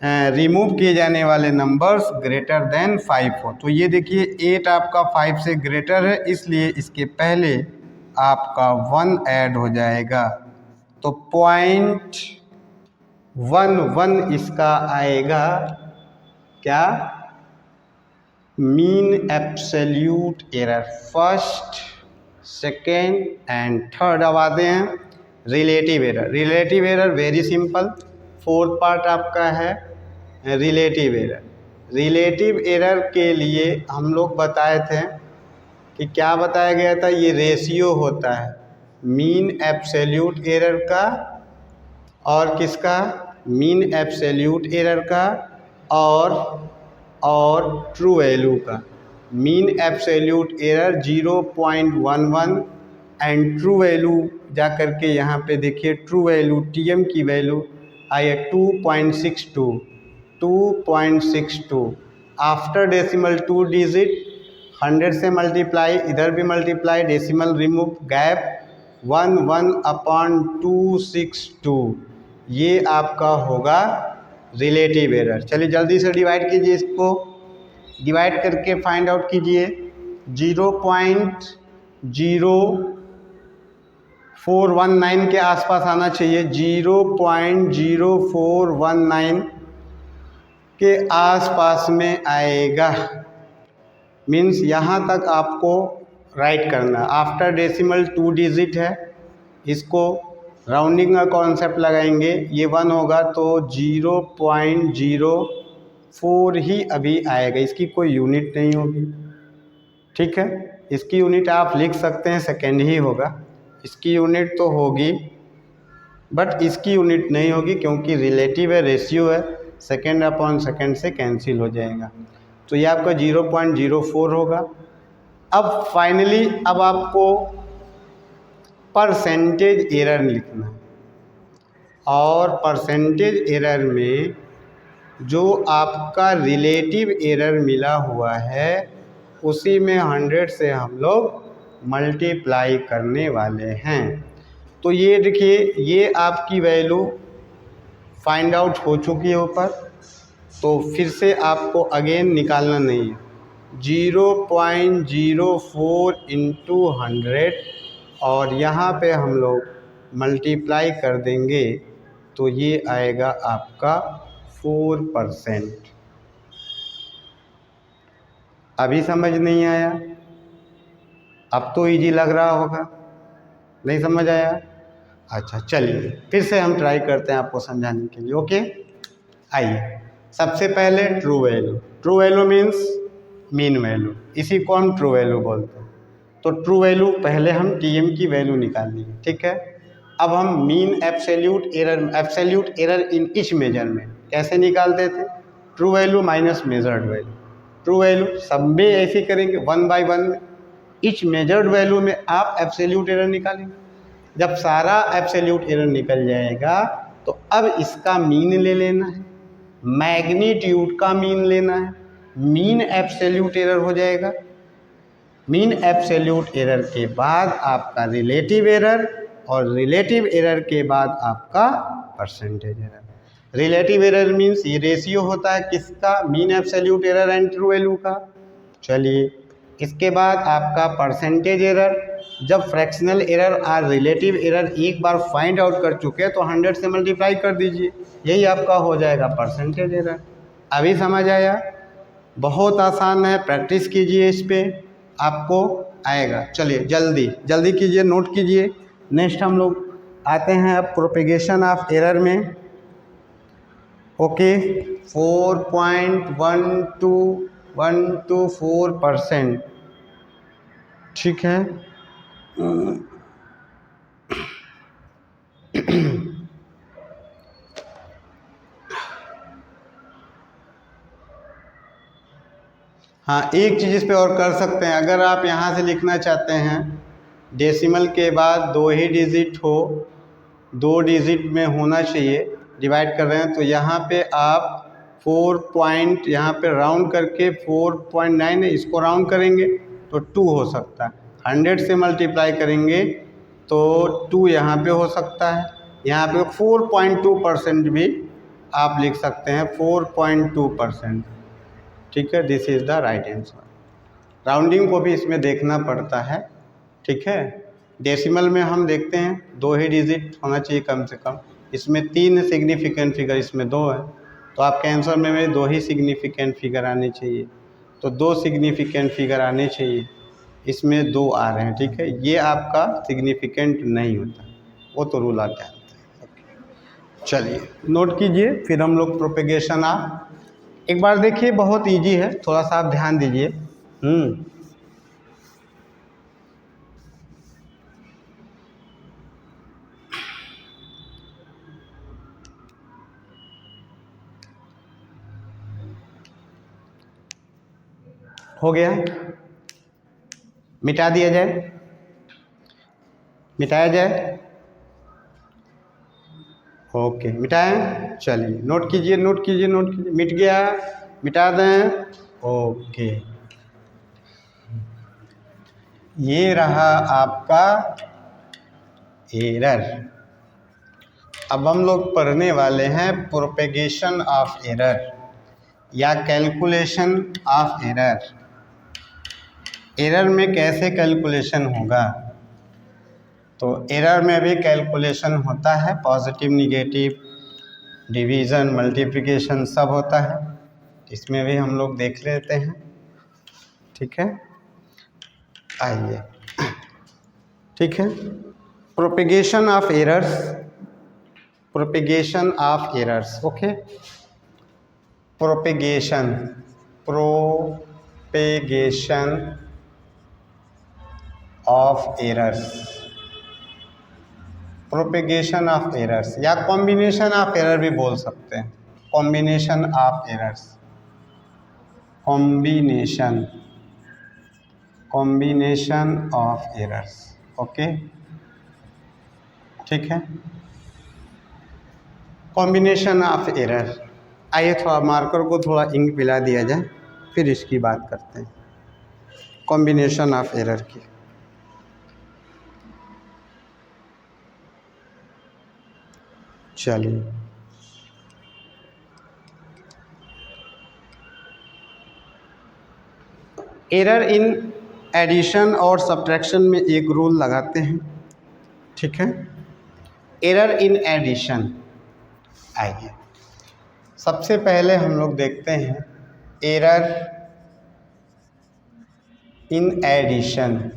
Speaker 1: रिमूव किए जाने वाले नंबर्स ग्रेटर देन 5 हो। तो ये देखिए 8 आपका 5 से ग्रेटर है, इसलिए इसके पहले आपका 1 ऐड हो जाएगा। तो 0.11 इसका आएगा क्या? Mean absolute error. First, second and third अब आते हैं relative error. Relative error very simple, fourth part आपका है रिलेटिव एरर। रिलेटिव एरर के लिए हम लोग बताए थे कि क्या बताया गया था? ये रेशियो होता है मीन एब्सोल्यूट एरर का और किसका? मीन एब्सोल्यूट एरर का और ट्रू वैल्यू का। Mean absolute error 0.11 and true value जा कर के यहाँ पे देखिए ट्रू वैल्यू टीएम की वैल्यू आई है 2.62। आफ्टर डेसिमल 2 डिजिट 100 से मल्टीप्लाई, इधर भी मल्टीप्लाई, डेसिमल रिमूव, गैप 1/262। ये आपका होगा रिलेटिव एरर। चलिए जल्दी से डिवाइड कीजिए, इसको डिवाइड करके फाइंड आउट कीजिए। 0.0419 के आसपास आना चाहिए। 0.0419 के आसपास में आएगा, मीन्स यहाँ तक आपको राइट करना। आफ्टर डेसिमल 2 डिजिट है, इसको राउंडिंग का कॉन्सेप्ट लगाएंगे, ये 1 होगा तो 0.04 ही अभी आएगा, इसकी कोई यूनिट नहीं होगी। ठीक है, इसकी यूनिट आप लिख सकते हैं सेकेंड ही होगा, इसकी यूनिट तो होगी बट इसकी यूनिट नहीं होगी क्योंकि रिलेटिव है, रेशियो है, सेकेंड अपॉन सेकेंड से कैंसिल हो जाएगा। तो ये आपका 0.04 होगा। अब फाइनली अब आपको परसेंटेज एरर लिखना है और परसेंटेज एरर में जो आपका रिलेटिव एरर मिला हुआ है उसी में 100 से हम लोग मल्टीप्लाई करने वाले हैं। तो ये देखिए ये आपकी वैल्यू फाइंड आउट हो चुकी है ऊपर, तो फिर से आपको अगेन निकालना नहीं है। 0.04 इंटू 100 और यहाँ पे हम लोग मल्टीप्लाई कर देंगे तो ये आएगा आपका 4%। अभी समझ नहीं आया? अब तो इजी लग रहा होगा, नहीं समझ आया? अच्छा चलिए फिर से हम ट्राई करते हैं आपको समझाने के लिए। ओके, आइए सबसे पहले true value. True value means mean value, इसी को हम ट्रू वैल्यू बोलते हैं। तो ट्रू वैल्यू पहले हम टीएम की वैल्यू निकालेंगे, ठीक है। अब हम mean absolute error in each measurement कैसे निकालते थे? True value minus measured value. True value सब में ऐसे करेंगे 1 बाय 1 में, ईच मेजर्ड वैल्यू में आप एब्सोल्यूट एरर निकालेंगे। जब सारा एब्सोल्यूट एरर निकल जाएगा तो अब इसका मीन ले लेना है, मैग्नीट्यूड का मीन लेना है, मीन एब्सोल्यूट एरर हो जाएगा। मीन एब्सोल्यूट एरर के बाद आपका रिलेटिव एरर, और रिलेटिव एरर के बाद आपका percentage error. Relative error means ये रेशियो होता है किसका, mean absolute error and true value का। चलिए, इसके बाद आपका परसेंटेज एरर। जब फ्रैक्शनल एरर और रिलेटिव एरर एक बार फाइंड आउट कर चुके हैं तो 100 से मल्टीप्लाई कर दीजिए, यही आपका हो जाएगा परसेंटेज एरर। अभी समझ आया? बहुत आसान है, प्रैक्टिस कीजिए, इस पे आपको आएगा। चलिए जल्दी जल्दी कीजिए, नोट कीजिए। नेक्स्ट हम लोग आते हैं अब प्रोपेगेशन ऑफ एरर में। ओके, 4.124%, ठीक है। हाँ, एक चीज़ इस पे और कर सकते हैं, अगर आप यहाँ से लिखना चाहते हैं डेसिमल के बाद 2 ही डिजिट हो, 2 डिजिट में होना चाहिए, डिवाइड कर रहे हैं, तो यहाँ पे आप 4 पॉइंट यहाँ पे राउंड करके 4.9 है, इसको राउंड करेंगे तो 2 हो सकता है। 100 से मल्टीप्लाई करेंगे तो 2 यहाँ पे हो सकता है। यहाँ पे 4.2% भी आप लिख सकते हैं, 4.2%, ठीक है। This is the right answer. Rounding को भी इसमें देखना पड़ता है, ठीक है। डेसिमल में हम देखते हैं 2 ही डिजिट होना चाहिए कम से कम, इसमें 3 सिग्निफिकेंट फिगर, इसमें 2 है, तो आपके आंसर में 2 ही सिग्निफिकेंट फिगर आने चाहिए, तो 2 सिग्निफिकेंट फिगर आने चाहिए, इसमें 2 आ रहे हैं, ठीक है। ये आपका सिग्निफिकेंट नहीं होता, वो तो रूल आता है। चलिए नोट कीजिए, फिर हम लोग प्रोपेगेशन ऑफ, एक बार देखिए, बहुत इजी है, थोड़ा सा आप ध्यान दीजिए। हो गया, मिटा दिया जाए, मिटाया जाए। ओके, मिटाएं। चलिए नोट कीजिए, नोट कीजिए, नोट कीजिए। मिट गया, मिटा दें। ओके, ये रहा आपका एरर। अब हम लोग पढ़ने वाले हैं प्रोपेगेशन ऑफ एरर या कैलकुलेशन ऑफ एरर। एरर में कैसे कैलकुलेशन होगा, तो एरर में भी कैलकुलेशन होता है, पॉजिटिव निगेटिव, डिवीज़न, मल्टीप्लिकेशन सब होता है, इसमें भी हम लोग देख लेते हैं, ठीक है। आइए, ठीक है। Propagation of errors, propagation of errors, okay. Propagation, propagation of errors, propagation of errors या कॉम्बिनेशन ऑफ एरर भी बोल सकते हैं, combination of errors, combination, combination of errors, okay, ठीक है। कॉम्बिनेशन ऑफ एरर, आइए थोड़ा मार्कर को थोड़ा इंक पिला दिया जाए, फिर इसकी बात करते हैं कॉम्बिनेशन ऑफ एरर की। चलिए, एरर इन एडिशन और सब्ट्रैक्शन में एक रूल लगाते हैं, ठीक है। एरर इन एडिशन, आइए सबसे पहले हम लोग देखते हैं एरर इन एडिशन।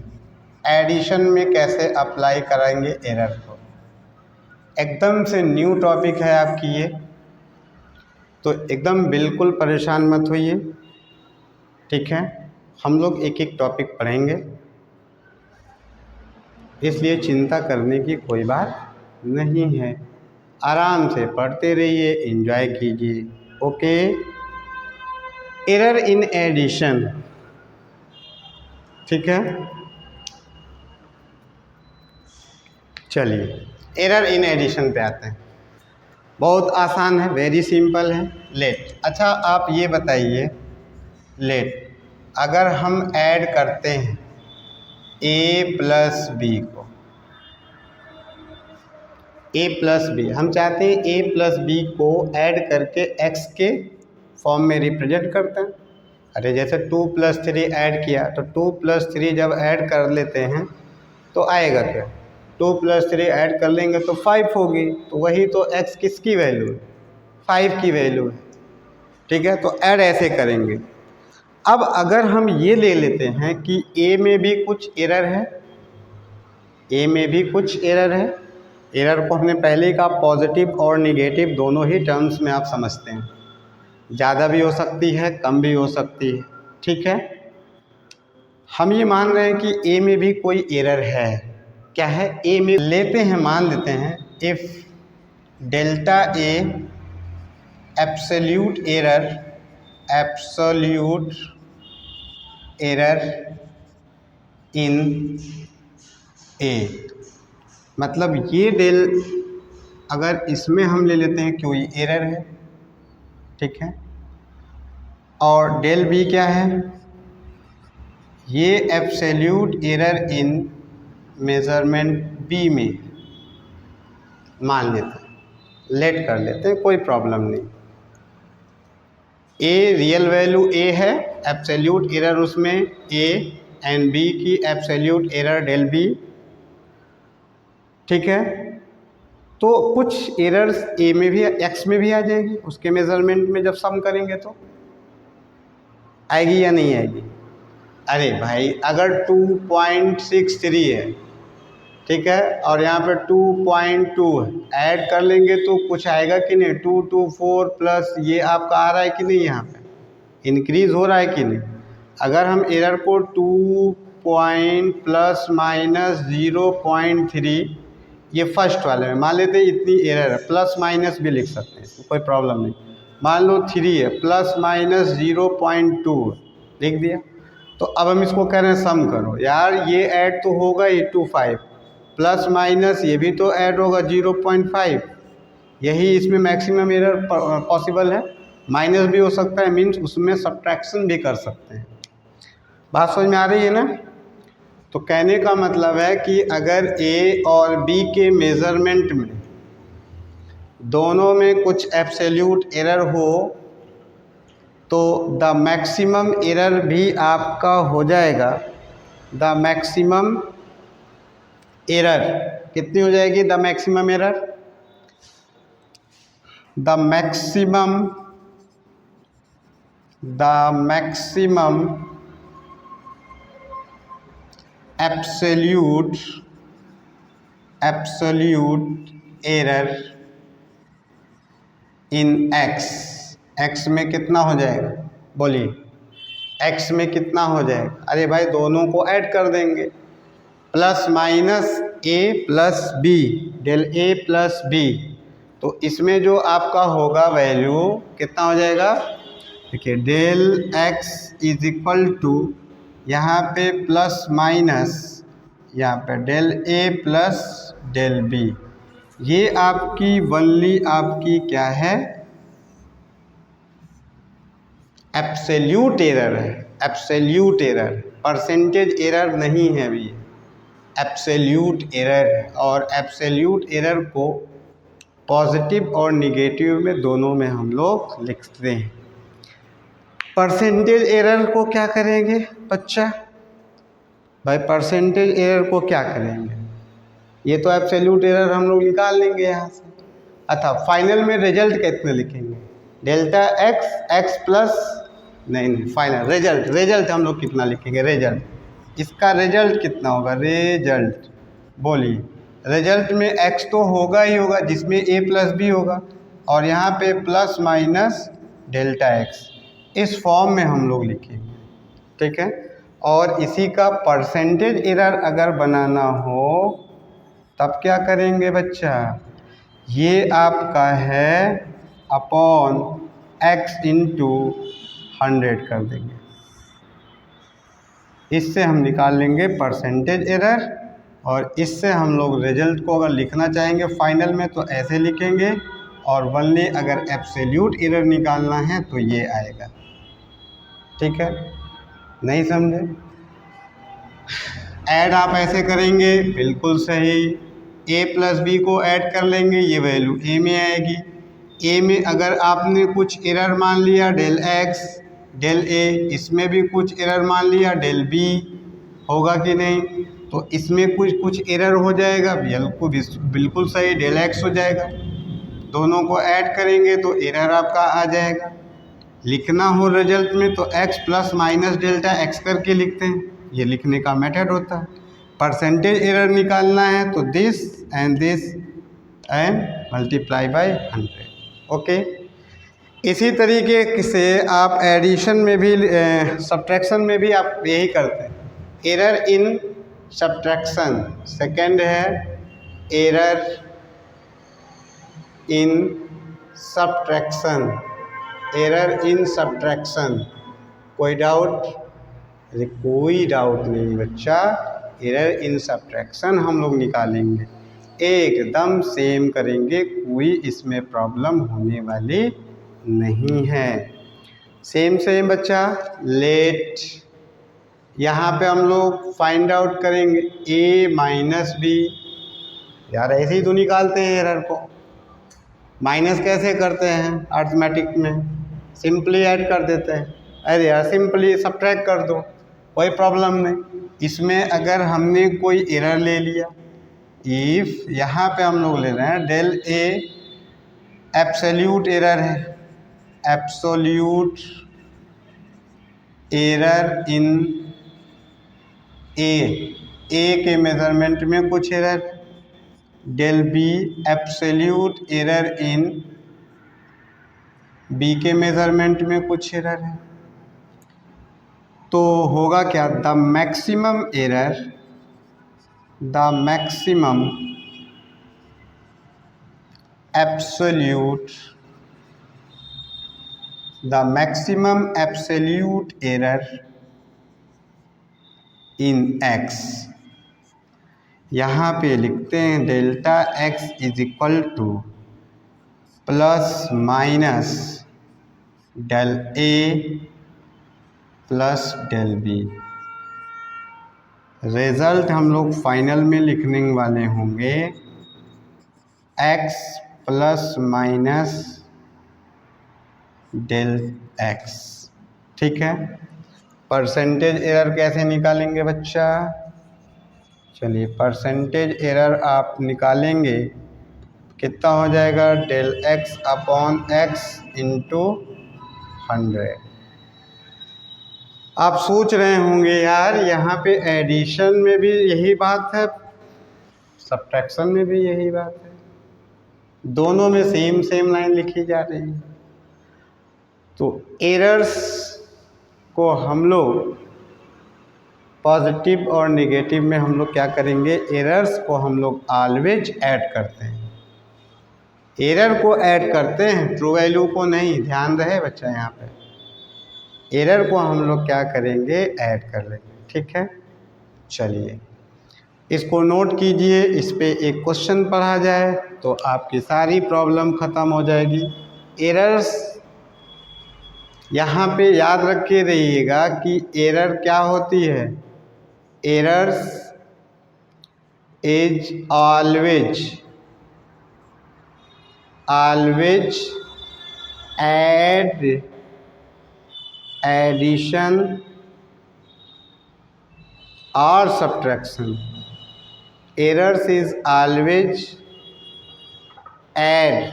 Speaker 1: एडिशन में कैसे अप्लाई करेंगे एरर को, एकदम से न्यू टॉपिक है आपकी ये, तो एकदम बिल्कुल परेशान मत होइए, ठीक है। हम लोग एक एक टॉपिक पढ़ेंगे, इसलिए चिंता करने की कोई बात नहीं है, आराम से पढ़ते रहिए, एंजॉय कीजिए, ओके। एरर इन एडिशन, ठीक है। चलिए एरर इन एडिशन पे आते हैं। बहुत आसान है, वेरी सिंपल है, लेट। अच्छा आप ये बताइए, लेट अगर हम ऐड करते हैं a प्लस बी को, a प्लस बी, हम चाहते हैं a प्लस बी को ऐड करके x के फॉर्म में रिप्रेजेंट करते हैं। अरे जैसे 2 प्लस 3 ऐड किया तो 2 प्लस 3 जब ऐड कर लेते हैं तो आएगा क्या, 2 प्लस 3 ऐड कर लेंगे तो 5 होगी, तो वही तो x किसकी वैल्यू है, 5 की वैल्यू है। ठीक है, तो ऐड ऐसे करेंगे। अब अगर हम ये ले लेते हैं कि a में भी कुछ एरर है, a में भी कुछ एरर है, एरर को हमने पहले ही कहा पॉजिटिव और निगेटिव दोनों ही टर्म्स में आप समझते हैं, ज़्यादा भी हो सकती है कम भी हो सकती है। ठीक है, हम ये मान रहे हैं कि a में भी कोई एरर है। क्या है, a में लेते हैं, मान लेते हैं if delta a absolute error in a, मतलब ये डेल अगर इसमें हम ले लेते हैं कोई एरर है, ठीक है, और डेल बी क्या है, ये absolute error in measurement B में मान लेते हैं, लेट कर लेते हैं, कोई प्रॉब्लम नहीं। ए रियल वैल्यू ए है, एब्सोल्यूट एरर उसमें ए एंड बी की एब्सोल्यूट एरर डेल बी। ठीक है, तो कुछ एरर्स ए में भी एक्स में भी आ जाएगी, उसके मेज़रमेंट में जब सम करेंगे तो आएगी या नहीं आएगी। अरे भाई अगर 2.63 है, ठीक है, और यहाँ पे 2.2 है, ऐड कर लेंगे तो कुछ आएगा कि नहीं, 224 प्लस ये आपका आ रहा है कि नहीं, यहाँ पे इंक्रीज़ हो रहा है कि नहीं। अगर हम एरर को 2 प्लस माइनस 0.3 ये फर्स्ट वाले में मान लेते हैं, इतनी एरर है, प्लस माइनस भी लिख सकते हैं, कोई प्रॉब्लम नहीं। मान लो 3 है, प्लस माइनस 0.2 लिख दिया। तो अब हम इसको कह रहे हैं सम करो, यार ये ऐड तो होगा ही 25 प्लस माइनस ये भी तो ऐड होगा 0.5, यही इसमें मैक्सिमम एरर पॉसिबल है। माइनस भी हो सकता है, मीन्स उसमें सब्ट्रैक्शन भी कर सकते हैं। बात समझ में आ रही है ना। तो कहने का मतलब है कि अगर ए और बी के मेज़रमेंट में दोनों में कुछ एब्सोल्यूट एरर हो तो द मैक्सिमम एरर भी आपका हो जाएगा, द मैक्सिमम एरर कितनी हो जाएगी, the maximum error, the maximum absolute error in x, x में कितना हो जाएगा, बोलिए एक्स में कितना हो जाएगा। अरे भाई दोनों को ऐड कर देंगे, plus minus A plus B, del A plus B, तो इसमें जो आपका होगा वैल्यू कितना हो जाएगा, देखिए del X is equal to, यहाँ पे प्लस माइनस, यहाँ पे del A plus del B, ये आपकी वनली आपकी क्या है, एब्सोल्यूट एरर है, एब्सोल्यूट एरर, परसेंटेज एरर नहीं है अभी, एब्सोल्यूट एरर है। और एब्सोल्यूट एरर को पॉजिटिव और निगेटिव में दोनों में हम लोग लिखते हैं। परसेंटेज एरर को क्या करेंगे बच्चा, भाई परसेंटेज एरर को क्या करेंगे, ये तो एब्सोल्यूट एरर हम लोग निकाल लेंगे यहाँ से। अच्छा फाइनल में रिजल्ट कितने लिखेंगे, डेल्टा एक्स एक्स प्लस, नहीं फाइनल रिजल्ट हम लोग कितना लिखेंगे, रिजल्ट, इसका रिजल्ट कितना होगा, रिजल्ट बोलिए, रिजल्ट में x तो होगा ही होगा जिसमें a प्लस बी होगा, और यहाँ पे प्लस माइनस डेल्टा x, इस फॉर्म में हम लोग लिखेंगे। ठीक है, और इसी का परसेंटेज एरर अगर बनाना हो तब क्या करेंगे बच्चा, ये आपका है अपॉन x इंटू 100 कर देंगे, इससे हम निकाल लेंगे परसेंटेज एरर, और इससे हम लोग रिजल्ट को अगर लिखना चाहेंगे फाइनल में तो ऐसे लिखेंगे और वनली अगर एब्सोल्यूट एरर निकालना है तो ये आएगा। ठीक है, नहीं समझे? ऐड आप ऐसे करेंगे, बिल्कुल सही। ए प्लस बी को ऐड कर लेंगे, ये वैल्यू ए में आएगी। ए में अगर आपने कुछ एरर मान लिया डेल एक्स डेल ए, इसमें भी कुछ एरर मान लिया डेल बी, होगा कि नहीं? तो इसमें कुछ एरर हो जाएगा, बिल्कुल सही, डेल एक्स हो जाएगा। दोनों को ऐड करेंगे तो एरर आपका आ जाएगा। लिखना हो रिजल्ट में तो x plus minus delta x करके लिखते हैं, ये लिखने का मेथड होता है। परसेंटेज एरर निकालना है तो this and multiply by 100। Okay, इसी तरीके से आप एडिशन में भी सब्ट्रैक्शन में भी आप यही करते हैं। एरर इन सब्ट्रैक्शन, सेकंड है error in subtraction, error in subtraction. कोई डाउट? अरे कोई डाउट नहीं बच्चा, एरर इन सब्ट्रैक्शन हम लोग निकालेंगे, एकदम सेम करेंगे, कोई इसमें प्रॉब्लम होने वाली नहीं है। सेम बच्चा। लेट, यहाँ पे हम लोग फाइंड आउट करेंगे a माइनस बी। यार ऐसे ही तो निकालते हैं एरर को, माइनस कैसे करते हैं अर्थमेटिक में? सिंपली ऐड कर देते हैं। अरे यार सिंपली सब्ट्रैक्ट कर दो, कोई प्रॉब्लम नहीं। इसमें अगर हमने कोई एरर ले लिया, इफ यहाँ पे हम लोग ले रहे हैं डेल ए एब्सोल्यूट एरर है, एब्सोल्यूट एरर इन ए के मेजरमेंट में कुछ error, del B absolute error in B के मेजरमेंट में कुछ एरर है, तो होगा क्या? The maximum error, the maximum absolute, the maximum absolute error in x, यहाँ पे लिखते हैं delta x is equal to plus minus del a plus del b। Result हम लोग फाइनल में लिखने वाले होंगे x plus minus del x। ठीक है, परसेंटेज एरर कैसे निकालेंगे बच्चा? चलिए परसेंटेज एरर आप निकालेंगे, कितना हो जाएगा? Del x upon x into 100। आप सोच रहे होंगे यार यहाँ पे एडिशन में भी यही बात है, सब्ट्रैक्शन में भी यही बात है, दोनों में सेम लाइन लिखी जा रही है। तो एरर्स को हम लोग पॉजिटिव और नेगेटिव में हम लोग क्या करेंगे? एरर्स को हम लोग ऑलवेज ऐड करते हैं, एरर को ऐड करते हैं, ट्रू वैल्यू को नहीं। ध्यान रहे बच्चा, यहाँ पे एरर को हम लोग क्या करेंगे? ऐड कर लेंगे। ठीक है, चलिए इसको नोट कीजिए, इस पे एक क्वेश्चन पढ़ा जाए तो आपकी सारी प्रॉब्लम ख़त्म हो जाएगी। एरर्स यहाँ पे याद रख के रहिएगा कि एरर क्या होती है? Errors is always add addition और subtraction. Errors is always add,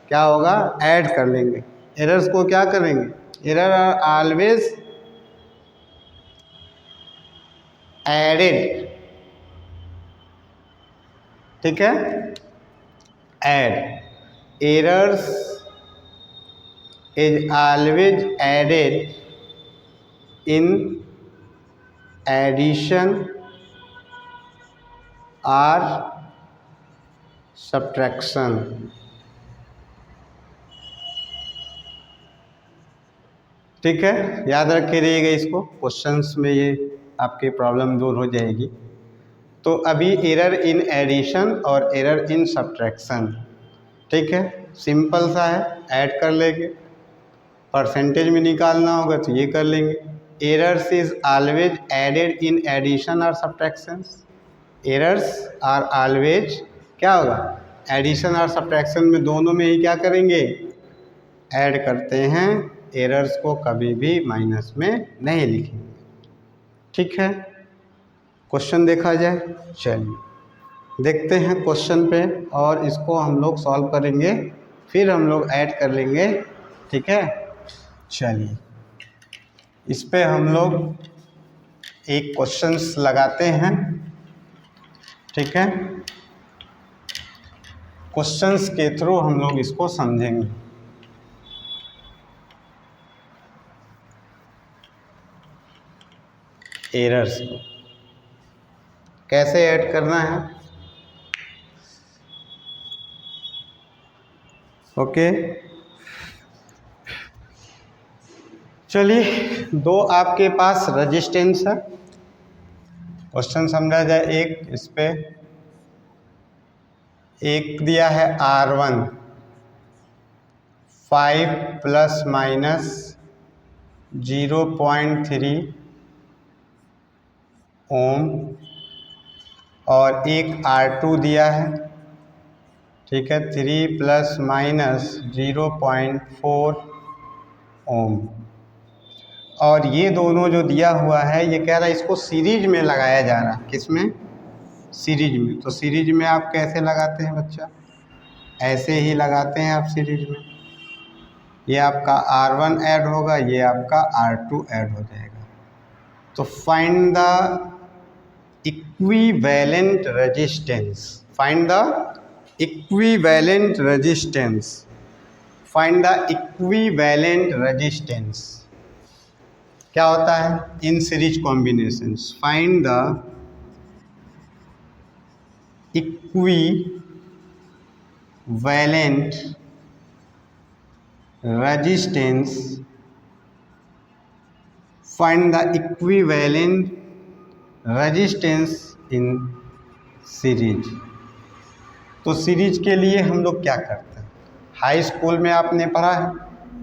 Speaker 1: क्या होगा? ऐड कर लेंगे, एरर्स को क्या करेंगे? Error are always added. ठीक है, add, errors is always added in addition और सब्ट्रैक्शन। ठीक है, याद रखे रहिएगा इसको, क्वेश्चंस में ये आपकी प्रॉब्लम दूर हो जाएगी। तो अभी एरर इन एडिशन और एरर इन सब्ट्रैक्शन, ठीक है। सिंपल सा है, ऐड कर लेंगे। परसेंटेज में निकालना होगा तो ये कर लेंगे। Errors is always added in addition और सब्ट्रैक्शंस। एरर्स आर ऑलवेज क्या होगा, एडिशन और सब्ट्रैक्शन में दोनों में ही क्या करेंगे, ऐड करते हैं। एरर्स को कभी भी माइनस में नहीं लिखेंगे। ठीक है, क्वेश्चन देखा जाए। चलिए देखते हैं क्वेश्चन पे, और इसको हम लोग सॉल्व करेंगे, फिर हम लोग ऐड कर लेंगे। ठीक है, चलिए इस पे हम लोग एक क्वेश्चंस लगाते हैं। ठीक है, क्वेश्चंस के थ्रू हम लोग इसको समझेंगे। एरर्स को कैसे ऐड करना है। ओके, चलिए दो आपके पास रेजिस्टेंस है। क्वेश्चन समझा जाए। एक इस पे एक दिया है R1 5 प्लस माइनस 0.3 ओम, और एक R2 दिया है, ठीक है, 3 प्लस माइनस 0.4 ओम। और ये दोनों जो दिया हुआ है, ये कह रहा है इसको सीरीज में लगाया जा रहा है। किस में, सीरीज में। तो सीरीज में आप कैसे लगाते हैं बच्चा, ऐसे ही लगाते हैं आप सीरीज में। ये आपका R1 ऐड होगा, ये आपका R2 ऐड हो जाएगा। तो find the equivalent resistance, find the equivalent resistance, find the equivalent resistance. क्या होता है in series combinations, find the equivalent resistance, find the equivalent resistance in series. तो सीरीज के लिए हम लोग क्या करते हैं, हाई स्कूल में आपने पढ़ा है।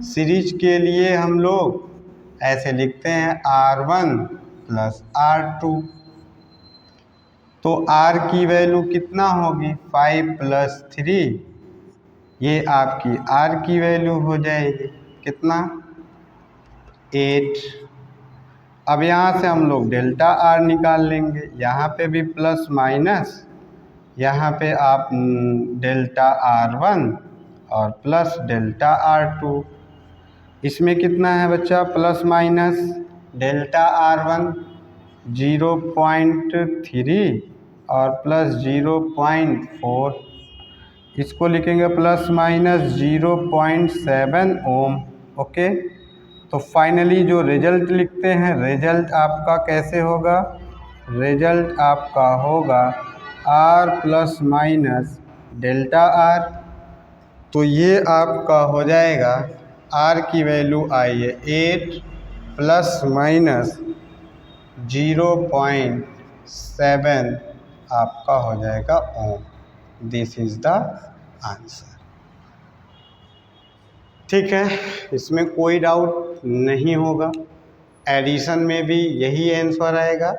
Speaker 1: सीरीज के लिए हम लोग ऐसे लिखते हैं R1 प्लस R2। तो R की वैल्यू कितना होगी, 5 प्लस 3, ये आपकी R की वैल्यू हो जाएगी कितना, 8। अब यहाँ से हम लोग डेल्टा R निकाल लेंगे। यहाँ पे भी प्लस माइनस, यहाँ पे आप डेल्टा R1 और प्लस डेल्टा R2। इसमें कितना है बच्चा, प्लस माइनस डेल्टा R1 0.3 और प्लस 0.4, इसको लिखेंगे प्लस माइनस 0.7 ओम। ओके, तो फाइनली जो रिजल्ट लिखते हैं, रिजल्ट आपका कैसे होगा, रिजल्ट आपका होगा R plus minus delta R। तो ये आपका हो जाएगा, R की वैल्यू आई है 8 प्लस माइनस 0.7 आपका हो जाएगा ohm. This is the answer. ठीक है, इसमें कोई डाउट नहीं होगा। एडिशन में भी यही आंसर आएगा,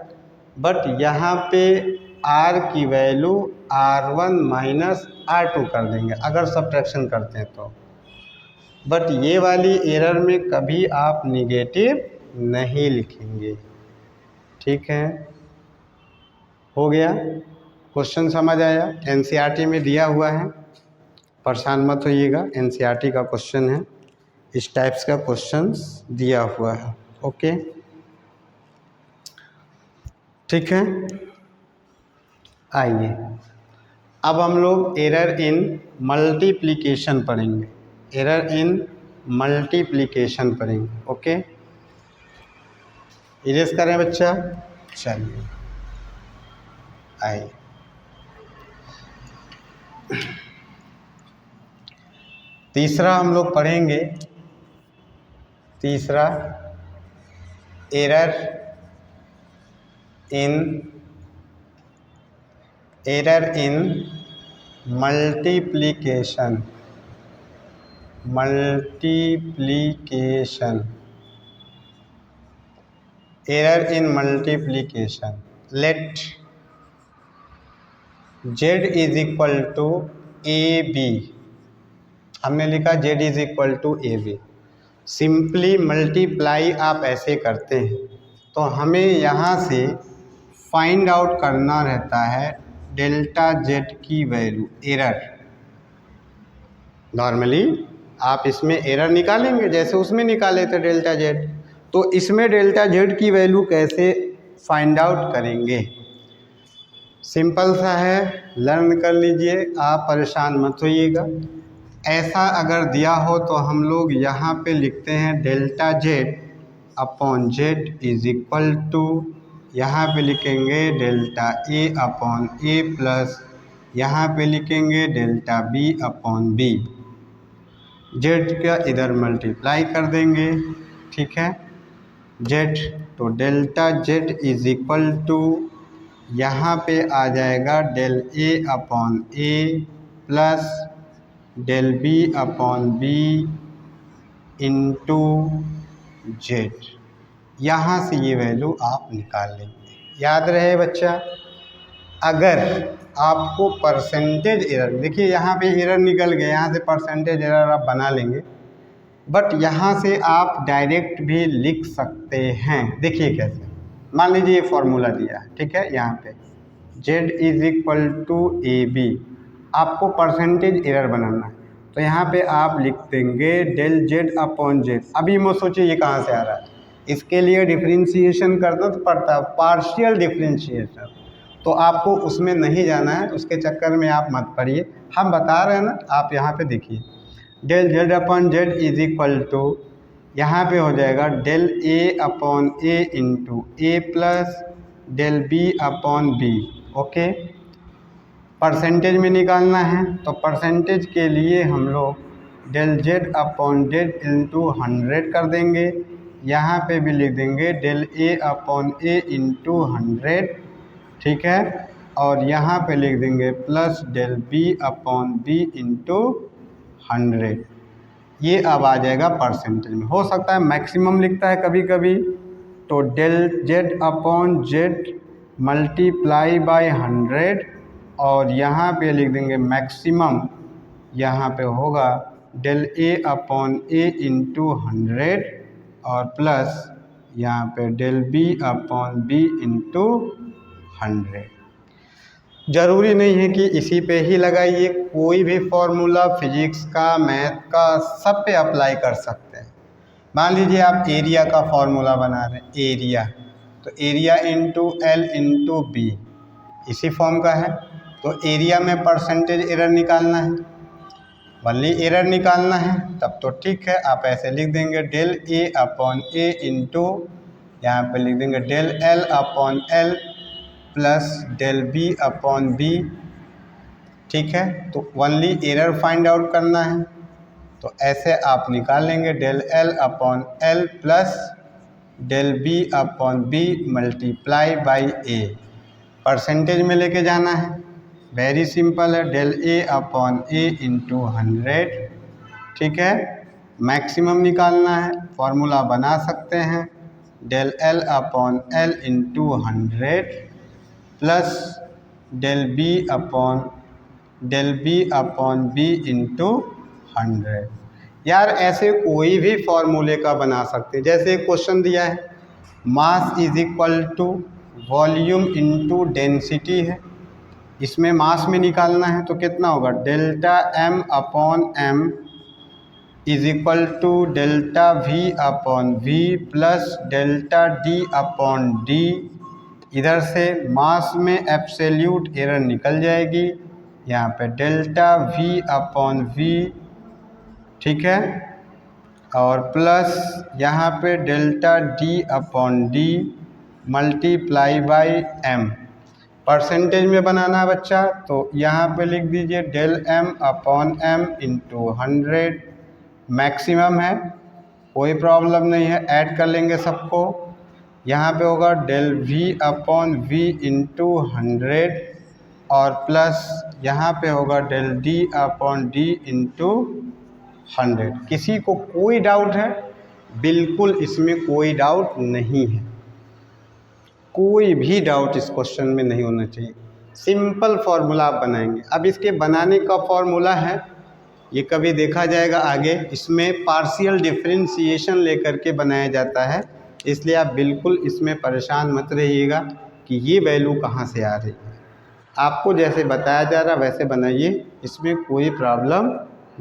Speaker 1: बट यहाँ पे R की वैल्यू R1 माइनस R2 कर देंगे अगर सब्ट्रैक्शन करते हैं तो। बट ये वाली एरर में कभी आप निगेटिव नहीं लिखेंगे। ठीक है, हो गया, क्वेश्चन समझ आया। NCERT में दिया हुआ है, परेशान मत होइएगा, NCERT का क्वेश्चन है, इस टाइप्स का क्वेश्चंस दिया हुआ है। ओके, ठीक है, आइए अब हम लोग एरर इन मल्टीप्लिकेशन पढ़ेंगे। एरर इन मल्टीप्लिकेशन पढ़ेंगे। ओके, इरेज करें बच्चा। चलिए आइए, तीसरा हम लोग पढ़ेंगे। तीसरा, error in multiplication. multiplication, error in multiplication. Let z is equal to ab, हमने लिखा z is equal to A B. Simply multiply आप ऐसे करते हैं, तो हमें यहाँ से फाइंड आउट करना रहता है डेल्टा जेड की वैल्यू, एरर। नॉर्मली आप इसमें एरर निकालेंगे जैसे उसमें निकाले थे डेल्टा जेड, तो इसमें डेल्टा जेड की वैल्यू कैसे फाइंड आउट करेंगे? सिंपल सा है, लर्न कर लीजिए, आप परेशान मत होइएगा। ऐसा अगर दिया हो तो हम लोग यहाँ पे लिखते हैं delta Z upon Z is equal to, यहाँ पे लिखेंगे delta A upon A plus, यहाँ पे लिखेंगे delta B upon B. Z का इधर मल्टीप्लाई कर देंगे, ठीक है, जेड, तो delta Z is equal to, यहाँ पे आ जाएगा del A upon A plus del B upon B into Z. यहाँ से ये वैल्यू आप निकाल लेंगे। याद रहे बच्चा, अगर आपको परसेंटेज एरर, देखिए यहाँ पे एरर निकल गया, यहाँ से परसेंटेज एरर आप बना लेंगे, बट यहाँ से आप डायरेक्ट भी लिख सकते हैं। देखिए कैसे, मान लीजिए ये फॉर्मूला दिया है, ठीक है, यहाँ पे z is equal to A B, आपको परसेंटेज एरर बनाना है, तो यहाँ पे आप लिख देंगे डेल जेड अपॉन जेड। अभी मत सोचिए ये कहाँ से आ रहा है, इसके लिए डिफ्रेंशिएशन करना तो पड़ता है, पार्शियल डिफ्रेंशिएशन, तो आपको उसमें नहीं जाना है, उसके चक्कर में आप मत पड़िए, हम बता रहे हैं ना। आप यहाँ पे देखिए del Z upon Z is equal to, यहाँ पे हो जाएगा del A upon A into A plus del B upon B. Okay, percentage में निकालना है, तो परसेंटेज के लिए हम लोग del Z upon Z into 100 कर देंगे, यहाँ पे भी लिख देंगे del A upon A into 100, ठीक है, और यहाँ पे लिख देंगे plus del B upon B into 100। ये अब आ जाएगा परसेंटेज में। हो सकता है मैक्सिमम लिखता है कभी कभी, तो del Z upon Z multiply by 100, और यहाँ पे लिख देंगे मैक्सिमम, यहाँ पे होगा del A upon A into 100 और प्लस यहाँ पे del B upon B into 100। ज़रूरी नहीं है कि इसी पे ही लगाइए, कोई भी फॉर्मूला फिजिक्स का, मैथ का, सब पे अप्लाई कर सकते हैं। मान लीजिए आप एरिया का फॉर्मूला बना रहे हैं, एरिया, तो area into L into B इसी फॉर्म का है, तो एरिया में परसेंटेज एरर निकालना है, वनली एरर निकालना है, तब तो ठीक है, आप ऐसे लिख देंगे del A upon A into, यहाँ पे लिख देंगे del L upon L plus del B upon B, ठीक है, तो वनली एरर फाइंड आउट करना है, तो ऐसे आप निकाल लेंगे del L upon L plus del B upon B multiply by A. Percentage में लेके जाना है, वेरी सिंपल है, del A upon A into 100, ठीक है, मैक्सिमम निकालना है, फॉर्मूला बना सकते हैं del L upon L into 100 plus del B upon B into 100। यार ऐसे कोई भी फॉर्मूले का बना सकते हैं, जैसे क्वेश्चन दिया है mass is equal to volume into density है, इसमें मास में निकालना है, तो कितना होगा delta M upon M is equal to delta V upon V plus delta D upon D. इधर से मास में एब्सोल्यूट एरर निकल जाएगी, यहाँ पे डेल्टा वी अपॉन वी, ठीक है, और प्लस यहाँ पे delta D upon D multiply by M. Percentage में बनाना है बच्चा, तो यहाँ पे लिख दीजिए del M upon M into 100, maximum है, कोई प्रॉब्लम नहीं है, ऐड कर लेंगे सबको, यहाँ पे होगा del V upon V into 100 और प्लस यहाँ पे होगा del D upon D into 100। किसी को कोई डाउट है? बिल्कुल इसमें कोई डाउट नहीं है, कोई भी डाउट इस क्वेश्चन में नहीं होना चाहिए। सिंपल फार्मूला आप बनाएंगे। अब इसके बनाने का फार्मूला है, ये कभी देखा जाएगा आगे, इसमें पार्शियल डिफरेंशिएशन लेकर के बनाया जाता है, इसलिए आप बिल्कुल इसमें परेशान मत रहिएगा कि ये वैल्यू कहाँ से आ रही है। आपको जैसे बताया जा रहा वैसे बनाइए, इसमें कोई प्रॉब्लम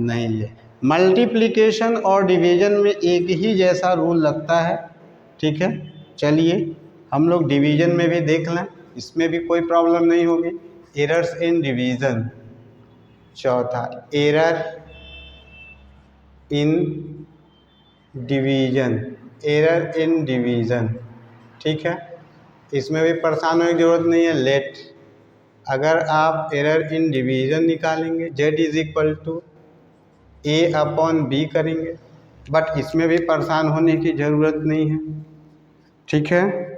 Speaker 1: नहीं है। मल्टीप्लिकेशन और डिवीज़न में एक ही जैसा रूल लगता है, ठीक है। चलिए हम लोग डिवीज़न में भी देख लें, इसमें भी कोई प्रॉब्लम नहीं होगी। एरर्स इन डिवीज़न, चौथा error in division, error in division, ठीक है। इसमें भी परेशान होने की ज़रूरत नहीं है। लेट, अगर आप एरर इन डिवीज़न निकालेंगे z is equal to a/b करेंगे, बट इसमें भी परेशान होने की ज़रूरत नहीं है, ठीक है।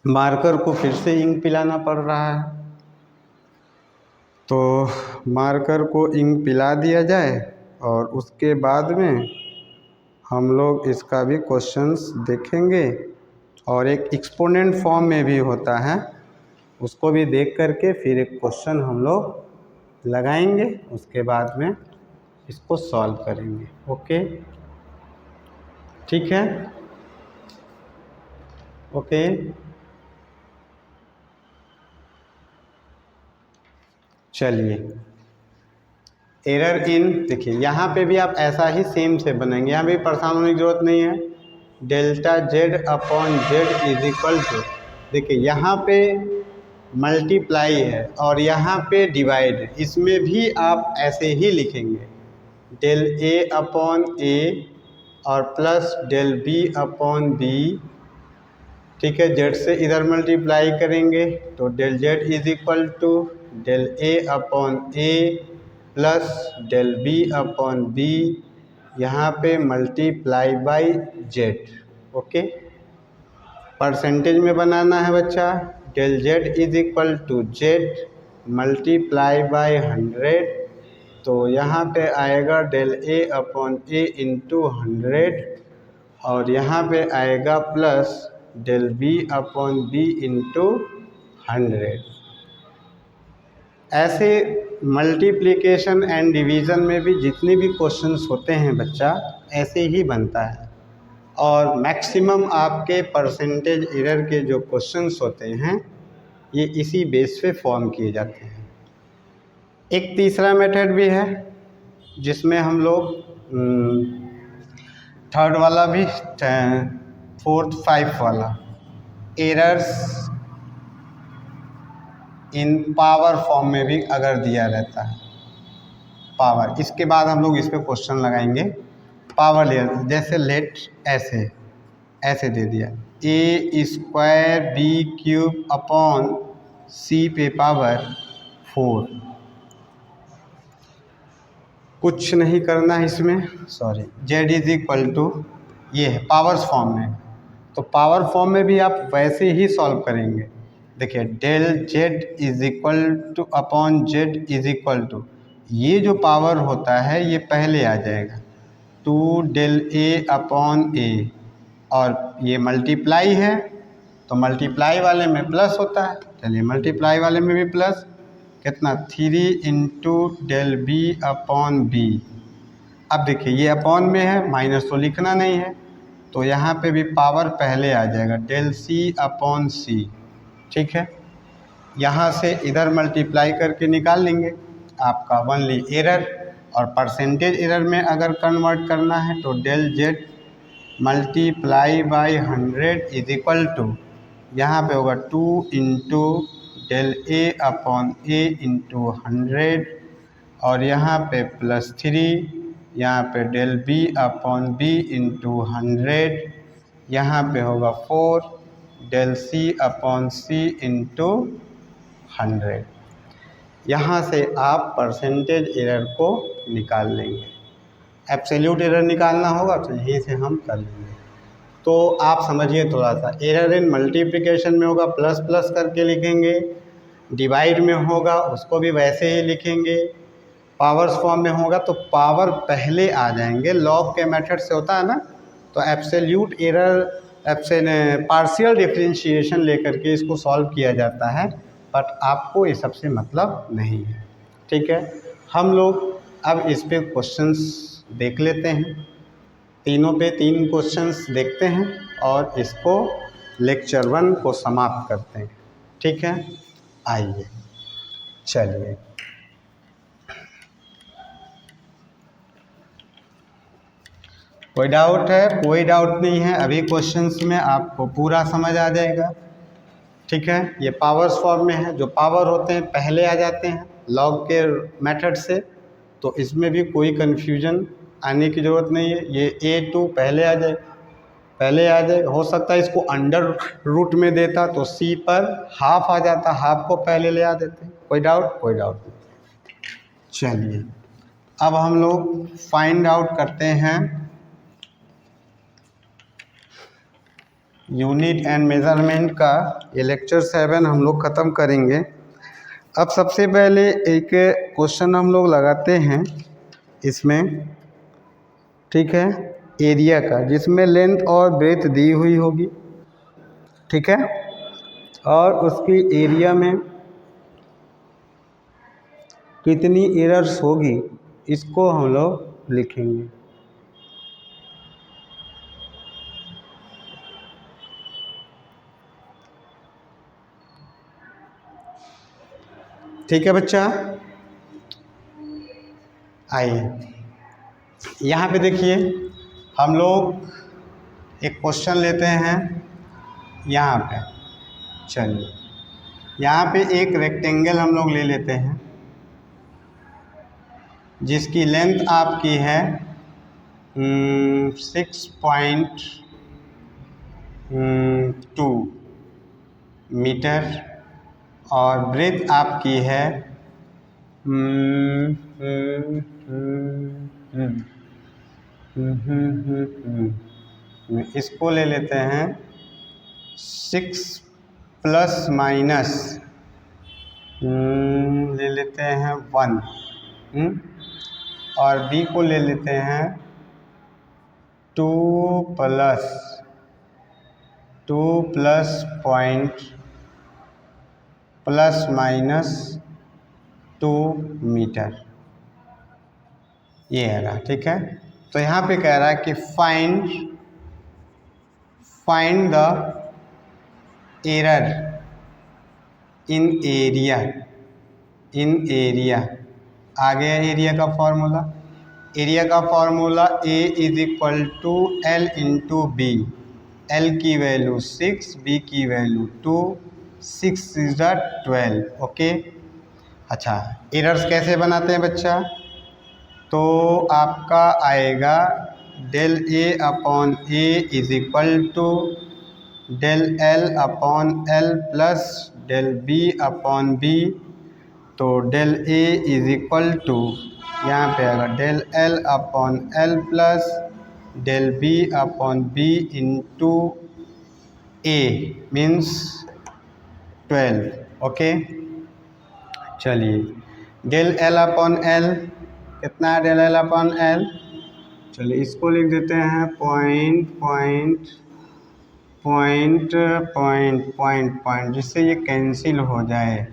Speaker 1: मार्कर को फिर से इंक पिलाना पड़ रहा है, तो मार्कर को इंक पिला दिया जाए और उसके बाद में हम लोग इसका भी क्वेश्चंस देखेंगे। और एक एक्सपोनेंट फॉर्म में भी होता है, उसको भी देख करके फिर एक क्वेश्चन हम लोग लगाएंगे, उसके बाद में इसको सॉल्व करेंगे। ओके, ठीक है, ओके। चलिए एरर इन, देखिए यहाँ पे भी आप ऐसा ही सेम से बनाएंगे, यहाँ भी परेशान होने की ज़रूरत नहीं है। Delta z upon z is equal to, देखिए यहाँ पे मल्टीप्लाई है और यहाँ पे डिवाइड है, इसमें भी आप ऐसे ही लिखेंगे, डेल a अपॉन a और plus del b upon b, ठीक है। z से इधर मल्टीप्लाई करेंगे तो del z is equal to del a upon a plus del b upon b, यहाँ पे multiply by z। Okay, percentage में बनाना है बच्चा, del z is equal to z multiply by 100, तो यहाँ पे आएगा del a upon a into 100 और यहाँ पे आएगा plus del b upon b into 100। ऐसे मल्टीप्लिकेशन एंड डिवीज़न में भी जितने भी क्वेश्चंस होते हैं बच्चा, ऐसे ही बनता है। और मैक्सिमम आपके परसेंटेज एरर के जो क्वेश्चंस होते हैं ये इसी बेस पे फॉर्म किए जाते हैं। एक तीसरा मेथड भी है जिसमें हम लोग थर्ड वाला भी, फोर्थ, 5 वाला, एरर्स इन पावर फॉर्म में भी अगर दिया रहता है, पावर, इसके बाद हम लोग इस पे क्वेश्चन लगाएंगे। पावर लेयर, जैसे लेट ऐसे दे दिया, a square b cube upon c पे पावर 4, कुछ नहीं करना है इसमें, sorry, z is equal to, ये है पावर्स फॉर्म में, तो पावर फॉर्म में भी आप वैसे ही सॉल्व करेंगे। देखिए del z is equal to upon z is equal to, ये जो पावर होता है ये पहले आ जाएगा, 2 डेल a अपॉन a, और ये मल्टीप्लाई है तो मल्टीप्लाई वाले में प्लस होता है, चलिए मल्टीप्लाई वाले में भी प्लस, कितना, 3 into del B upon B. अब देखिए ये अपॉन में है, माइनस तो लिखना नहीं है, तो यहाँ पे भी पावर पहले आ जाएगा, डेल सी अपॉन सी, ठीक है। यहाँ से इधर मल्टीप्लाई करके निकाल लेंगे आपका ओनली एरर, और परसेंटेज एरर में अगर कन्वर्ट करना है तो del Z multiply by 100 is equal to, यहाँ पे होगा 2 into del A upon A into 100, और यहाँ पे प्लस 3, यहाँ पे del B upon B into 100, यहाँ पे होगा 4 del C upon C into 100। यहाँ से आप परसेंटेज एरर को निकाल लेंगे। एब्सोल्यूट एरर निकालना होगा तो यहीं से हम कर लेंगे। तो आप समझिए थोड़ा सा, एरर इन मल्टीप्लिकेशन में होगा प्लस प्लस करके लिखेंगे, डिवाइड में होगा उसको भी वैसे ही लिखेंगे, पावर्स फॉर्म में होगा तो पावर पहले आ जाएंगे, लॉग के मेथड से होता है ना। तो एब्सोल्यूट एरर पार्शियल डिफरेंशिएशन लेकर के इसको सॉल्व किया जाता है, बट आपको ये सबसे मतलब नहीं है, ठीक है। हम लोग अब इस पे क्वेश्चंस देख लेते हैं, तीनों पे 3 क्वेश्चंस देखते हैं और इसको लेक्चर 1 को समाप्त करते हैं, ठीक है। आइए चलिए, कोई डाउट है? कोई डाउट नहीं है, अभी क्वेश्चंस में आपको पूरा समझ आ जाएगा, ठीक है। ये पावर्स फॉर्म में है, जो पावर होते हैं पहले आ जाते हैं लॉग के मेथड से, तो इसमें भी कोई कन्फ्यूजन आने की ज़रूरत नहीं है। ये A2 पहले आ जाए, हो सकता है इसको अंडर रूट में देता तो C पर हाफ आ जाता, हाफ को पहले ले आ देते। कोई डाउट? कोई डाउट नहीं। चलिए अब हम लोग फाइंड आउट करते हैं यूनिट एंड मेजरमेंट का। ये लेक्चर 7 हम लोग ख़त्म करेंगे। अब सबसे पहले एक क्वेश्चन हम लोग लगाते हैं इसमें, ठीक है, एरिया का, जिसमें लेंथ और ब्रेथ दी हुई होगी, ठीक है, और उसकी एरिया में कितनी एरर्स होगी इसको हम लोग लिखेंगे। ठीक है बच्चा, आइए यहाँ पे देखिए, हम लोग एक क्वेश्चन लेते हैं यहाँ पे। चलिए यहाँ पे एक रेक्टेंगल हम लोग ले लेते हैं जिसकी लेंथ आपकी है 6.2 मीटर और ब्रेथ आपकी है इसको ले लेते हैं 6 प्लस माइनस ले लेते हैं 1 और बी को ले लेते हैं 2 plus point plus minus 2 metre, ये है, ठीक है। तो यहाँ पे कह रहा है कि find the error in area. आ गया एरिया का फॉर्मूला। एरिया का formula A is equal to L into B. L की वैल्यू 6, B की वैल्यू 2, 6 इज 12, ओके। अच्छा, एरर्स कैसे बनाते हैं बच्चा? तो आपका आएगा del A upon A is equal to del L upon L plus del B upon B। तो del A is equal to, यहाँ पे आएगा del L upon L plus del B upon B into A means 12, okay. चलिए del L upon L कितना है? Del L upon L, चलिए इसको लिख देते हैं पॉइंट, जिससे ये कैंसिल हो जाए।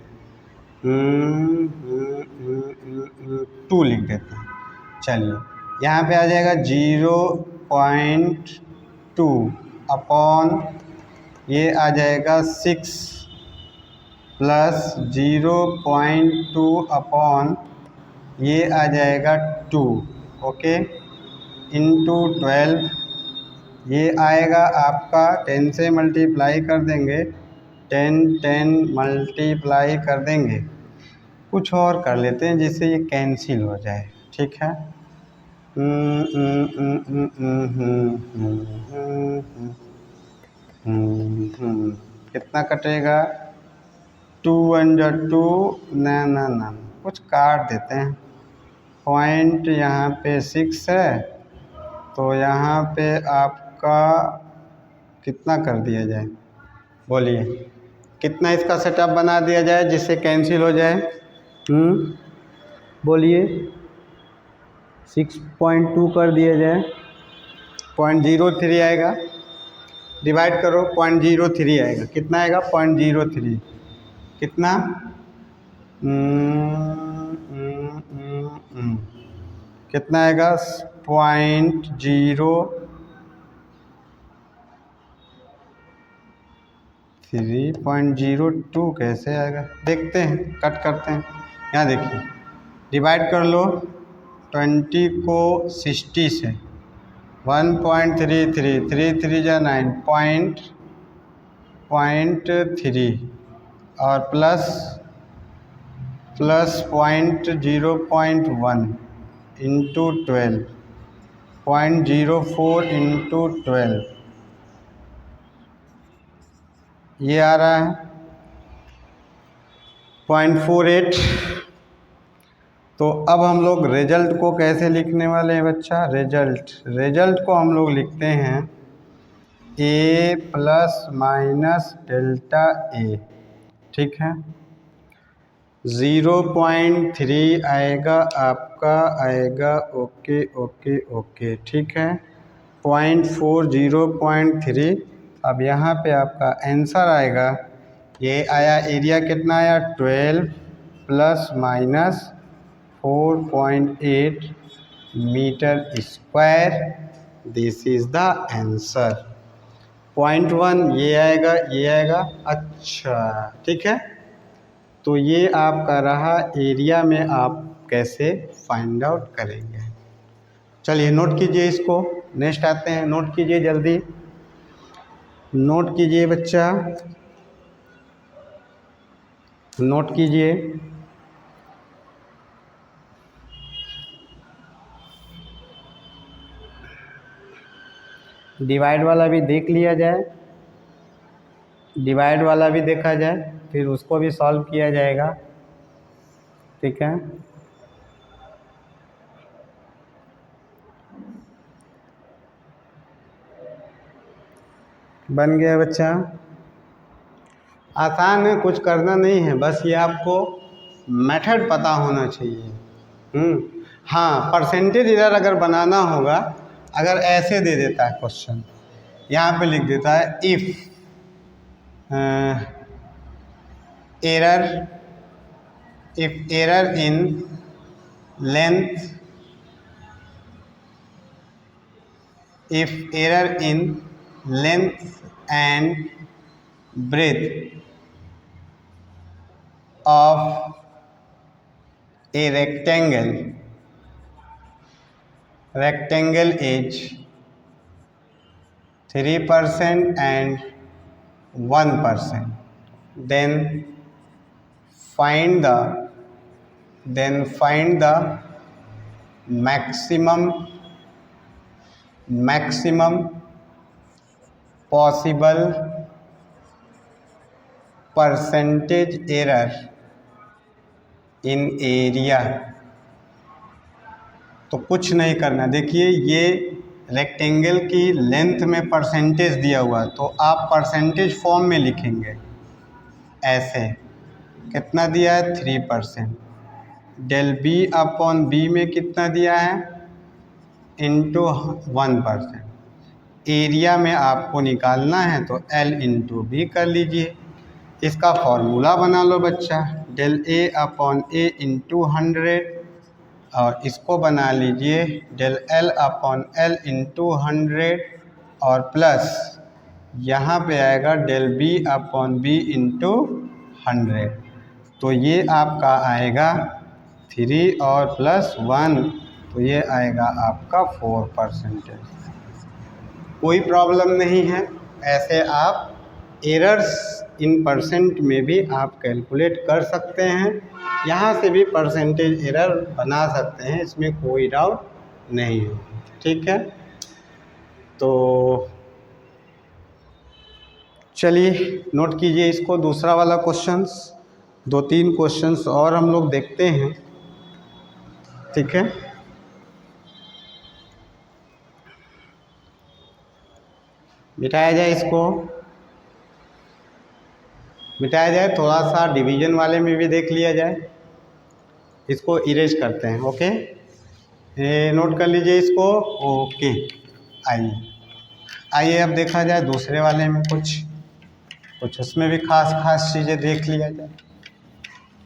Speaker 1: 2 लिख देते हैं। चलिए यहाँ पे आ जाएगा 0.2 अपॉन ये आ जाएगा 6 प्लस 0.2 अपॉन ये आ जाएगा 2, ओके, इंटू 12। ये आएगा आपका 10 से मल्टीप्लाई कर देंगे, 10 मल्टीप्लाई कर देंगे। कुछ और कर लेते हैं जिससे ये कैंसिल हो जाए, ठीक है। कितना कटेगा? 2 1 2, ना कुछ काट देते हैं। पॉइंट यहाँ पे 6 है, तो यहाँ पे आपका कितना कर दिया जाए? बोलिए कितना इसका सेटअप बना दिया जाए जिससे कैंसिल हो जाए? बोलिए 6.2 कर दिया जाए, 0.03 आएगा। डिवाइड करो, 0.03 आएगा। कितना आएगा? 0.03। कितना? कितना आएगा? 0.02 कैसे आएगा? देखते हैं, कट करते हैं। यहाँ देखिए, डिवाइड कर लो 20 को 60 से, 1.33, 3 जा 9, 0.3 और प्लस 0.1 इंटू 12, 0.04 इंटू 12, ये आ रहा है 0.48। तो अब हम लोग रिजल्ट को कैसे लिखने वाले हैं बच्चा? रिजल्ट को हम लोग लिखते हैं a plus minus delta A, ठीक है। 0.3 आएगा आपका, आएगा ओके ओके ओके, ठीक है। 0.3। अब यहाँ पे आपका आंसर आएगा, ये आया एरिया कितना आया? 12 plus minus 4.8 metre square. This is the answer. 0.1 ये आएगा, ये आएगा। अच्छा, ठीक है। तो ये आपका रहा एरिया में आप कैसे फाइंड आउट करेंगे। चलिए नोट कीजिए इसको, नेक्स्ट आते हैं। नोट कीजिए जल्दी, नोट कीजिए बच्चा, नोट कीजिए। डिवाइड वाला भी देख लिया जाए, डिवाइड वाला भी देखा जाए, फिर उसको भी सॉल्व किया जाएगा, ठीक है। बन गया बच्चा? आसान है, कुछ करना नहीं है, बस ये आपको मेथड पता होना चाहिए। हाँ, परसेंटेज एरर अगर बनाना होगा, अगर ऐसे दे देता है क्वेश्चन, यहाँ पे लिख देता है if error in length, if error in length and breadth of a rectangle is 3% and 1%, then find the maximum possible percentage error in area। तो कुछ नहीं करना। देखिए ये रेक्टेंगल की लेंथ में परसेंटेज दिया हुआ है, तो आप परसेंटेज फॉर्म में लिखेंगे ऐसे। कितना दिया है? 3%। डेल बी अपॉन बी में कितना दिया है? इंटू 1%। एरिया में आपको निकालना है तो L इंटू बी कर लीजिए। इसका फॉर्मूला बना लो बच्चा, del A upon A into 100, और इसको बना लीजिए del L upon L into 100, और प्लस यहाँ पे आएगा del B upon B into 100। तो ये आपका आएगा 3 और प्लस 1, तो ये आएगा आपका 4%। कोई प्रॉब्लम नहीं है, ऐसे आप एरर्स इन परसेंट में भी आप कैलकुलेट कर सकते हैं। यहाँ से भी परसेंटेज एरर बना सकते हैं, इसमें कोई डाउट नहीं है, ठीक है। तो चलिए नोट कीजिए इसको, दूसरा वाला क्वेश्चंस, 2-3 क्वेश्चंस और हम लोग देखते हैं, ठीक है। मिटाया जाए इसको, मिटाया जाए, थोड़ा सा डिवीजन वाले में भी देख लिया जाए। इसको इरेज करते हैं, ओके। ये नोट कर लीजिए इसको। ओके, आइए अब देखा जाए दूसरे वाले में कुछ उसमें भी खास चीज़ें देख लिया जाए,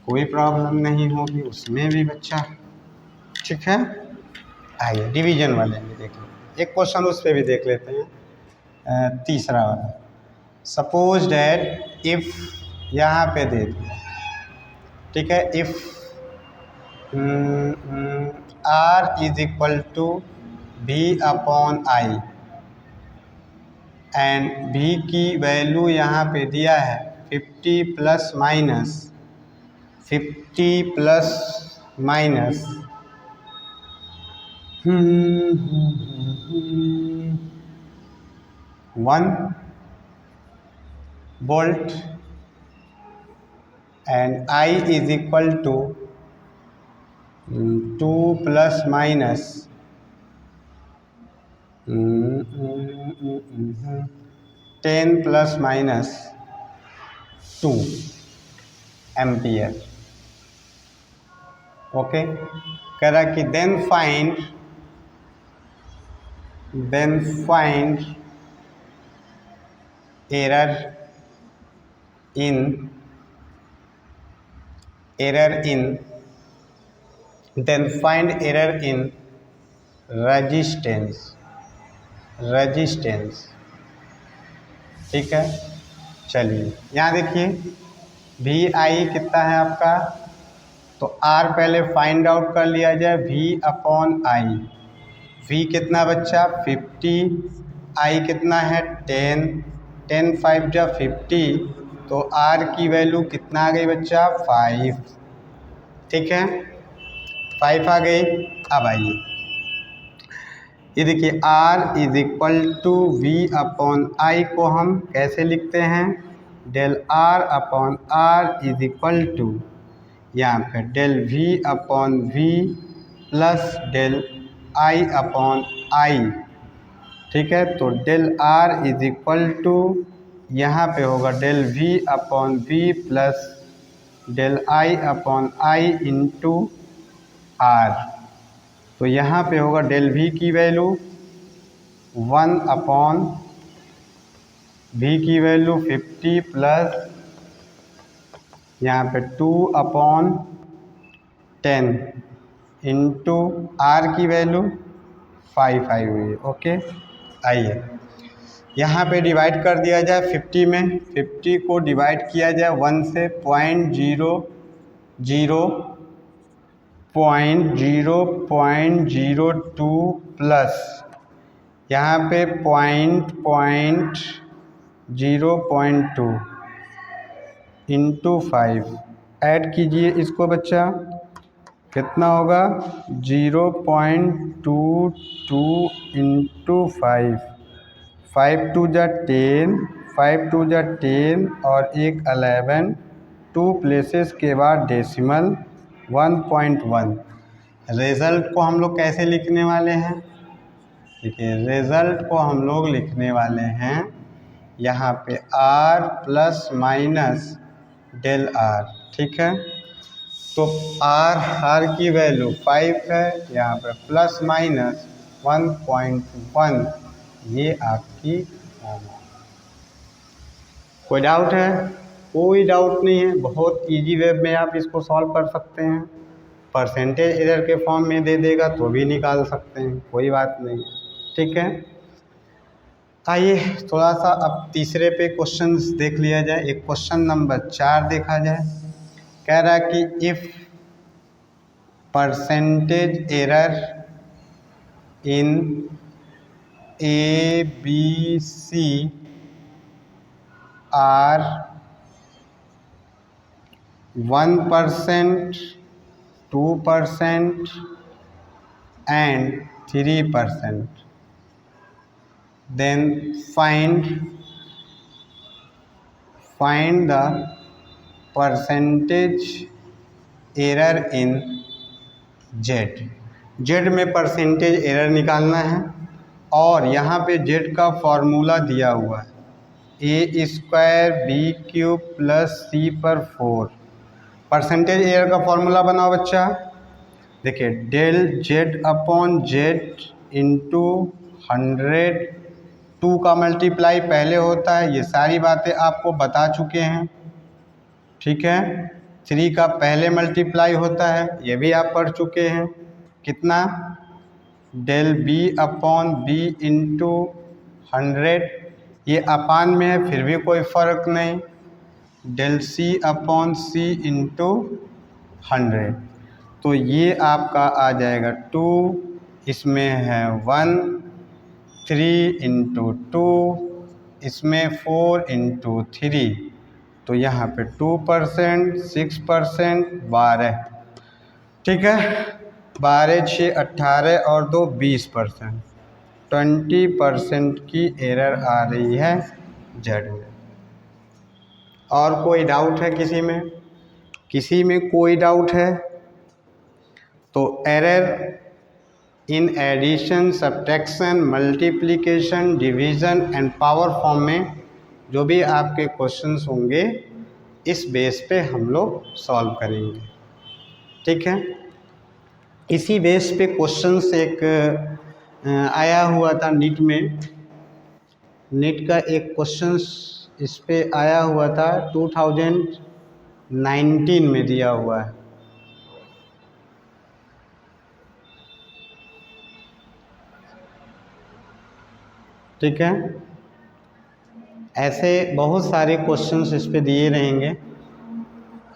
Speaker 1: कोई प्रॉब्लम नहीं होगी उसमें भी बच्चा। ठीक है, आइए डिवीजन वाले में देख लेते, एक क्वेश्चन उस पर भी देख लेते हैं। तीसरा वाला, सपोज डैट इफ, यहाँ पे दे दिया, ठीक है, if R is equal to V upon I, and V की वैल्यू यहाँ पे दिया है 50 plus minus 1 volt, and I is equal to 2 plus minus 10 plus minus 2 ampere. Okay, कह रहा कि then find error in resistance. ठीक है, चलिए यहाँ देखिए वी आई कितना है आपका, तो आर पहले फाइंड आउट कर लिया जाए, वी अपॉन आई। वी कितना बच्चा 50, आई कितना है 10, 10 5 जा 50, तो आर की वैल्यू कितना आ गई बच्चा 5। ठीक है, 5 आ गई। अब आइए ये देखिए R is equal to V upon I को हम कैसे लिखते हैं, del R upon R is equal to यहाँ पे del V upon V plus del I upon I। ठीक है, तो del R is equal to यहाँ पे होगा del V upon V plus del I upon I into R। तो यहाँ पे होगा डेल V की वैल्यू 1 अपॉन V की वैल्यू 50 प्लस यहाँ पे 2 अपॉन 10 इंटू R की वैल्यू 5 आई हुई है। ओके, आइए यहाँ पे डिवाइड कर दिया जाए 50 में, 50 को डिवाइड किया जाए 1 से, 0.02 प्लस यहाँ पे 0.2 इंटू 5 ऐड कीजिए इसको बच्चा, कितना होगा 0.22 इंटू 5, 5 2 जा 10, 5 2 जा 10 और एक 11, 2 प्लेसेस के बाद डेसिमल 1.1। रिज़ल्ट को हम लोग कैसे लिखने वाले हैं, देखिए रिज़ल्ट को हम लोग लिखने वाले हैं यहाँ पे R plus minus del R। ठीक है, तो R की वैल्यू 5 है, यहाँ पे प्लस माइनस 1.1, ये आपकी होगा। कोई डाउट है? कोई डाउट नहीं है, बहुत इजी वे में आप इसको सॉल्व कर सकते हैं। परसेंटेज एरर के फॉर्म में दे देगा तो भी निकाल सकते हैं, कोई बात नहीं है। ठीक है, आइए थोड़ा सा अब तीसरे पे क्वेश्चंस देख लिया जाए। एक क्वेश्चन नंबर 4 देखा जाए। कह रहा है कि if percentage error in ABC are 1%, 2% and 3%, then find the percentage error in Z में परसेंटेज एरर निकालना है, और यहाँ पे Z का फॉर्मूला दिया हुआ है A² B³ plus C/4। Percentage error का फॉर्मूला बनाओ बच्चा, देखिए del Z upon Z into 100, 2 का मल्टीप्लाई पहले होता है, ये सारी बातें आपको बता चुके हैं। ठीक है, 3 का पहले मल्टीप्लाई होता है, ये भी आप पढ़ चुके हैं। कितना, del B upon B into 100, ये अपान में है फिर भी कोई फ़र्क नहीं, del C upon C into 100, तो ये आपका आ जाएगा 2, इसमें है 1, 3 इंटू 2, इसमें 4 इंटू 3, तो यहाँ पे 2%, 6%, 12। ठीक है, 12, 6, 18 और 2 20%, 20% की एरर आ रही है जेड में। और कोई डाउट है किसी में? किसी में कोई डाउट है तो error in addition, subtraction, multiplication, division and power form में जो भी आपके क्वेश्चंस होंगे इस बेस पे हम लोग सॉल्व करेंगे। ठीक है, इसी बेस पे क्वेश्चंस एक आया हुआ था नीट में, नीट का एक क्वेश्चंस इस पे आया हुआ था, 2019 में दिया हुआ है। ठीक है, ऐसे बहुत सारे क्वेश्चंस इस पे दिए रहेंगे,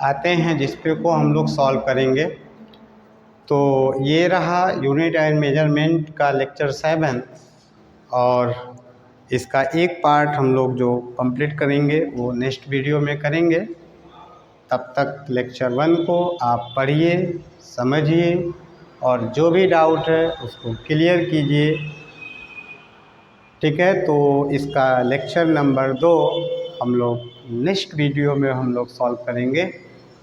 Speaker 1: आते हैं जिस पे को हम लोग सॉल्व करेंगे। तो ये रहा यूनिट एंड मेजरमेंट का लेक्चर 7, और इसका एक पार्ट हम लोग जो कंप्लीट करेंगे वो नेक्स्ट वीडियो में करेंगे। तब तक लेक्चर 1 को आप पढ़िए, समझिए और जो भी डाउट है उसको क्लियर कीजिए। ठीक है, तो इसका लेक्चर नंबर 2 हम लोग नेक्स्ट वीडियो में हम लोग सॉल्व करेंगे।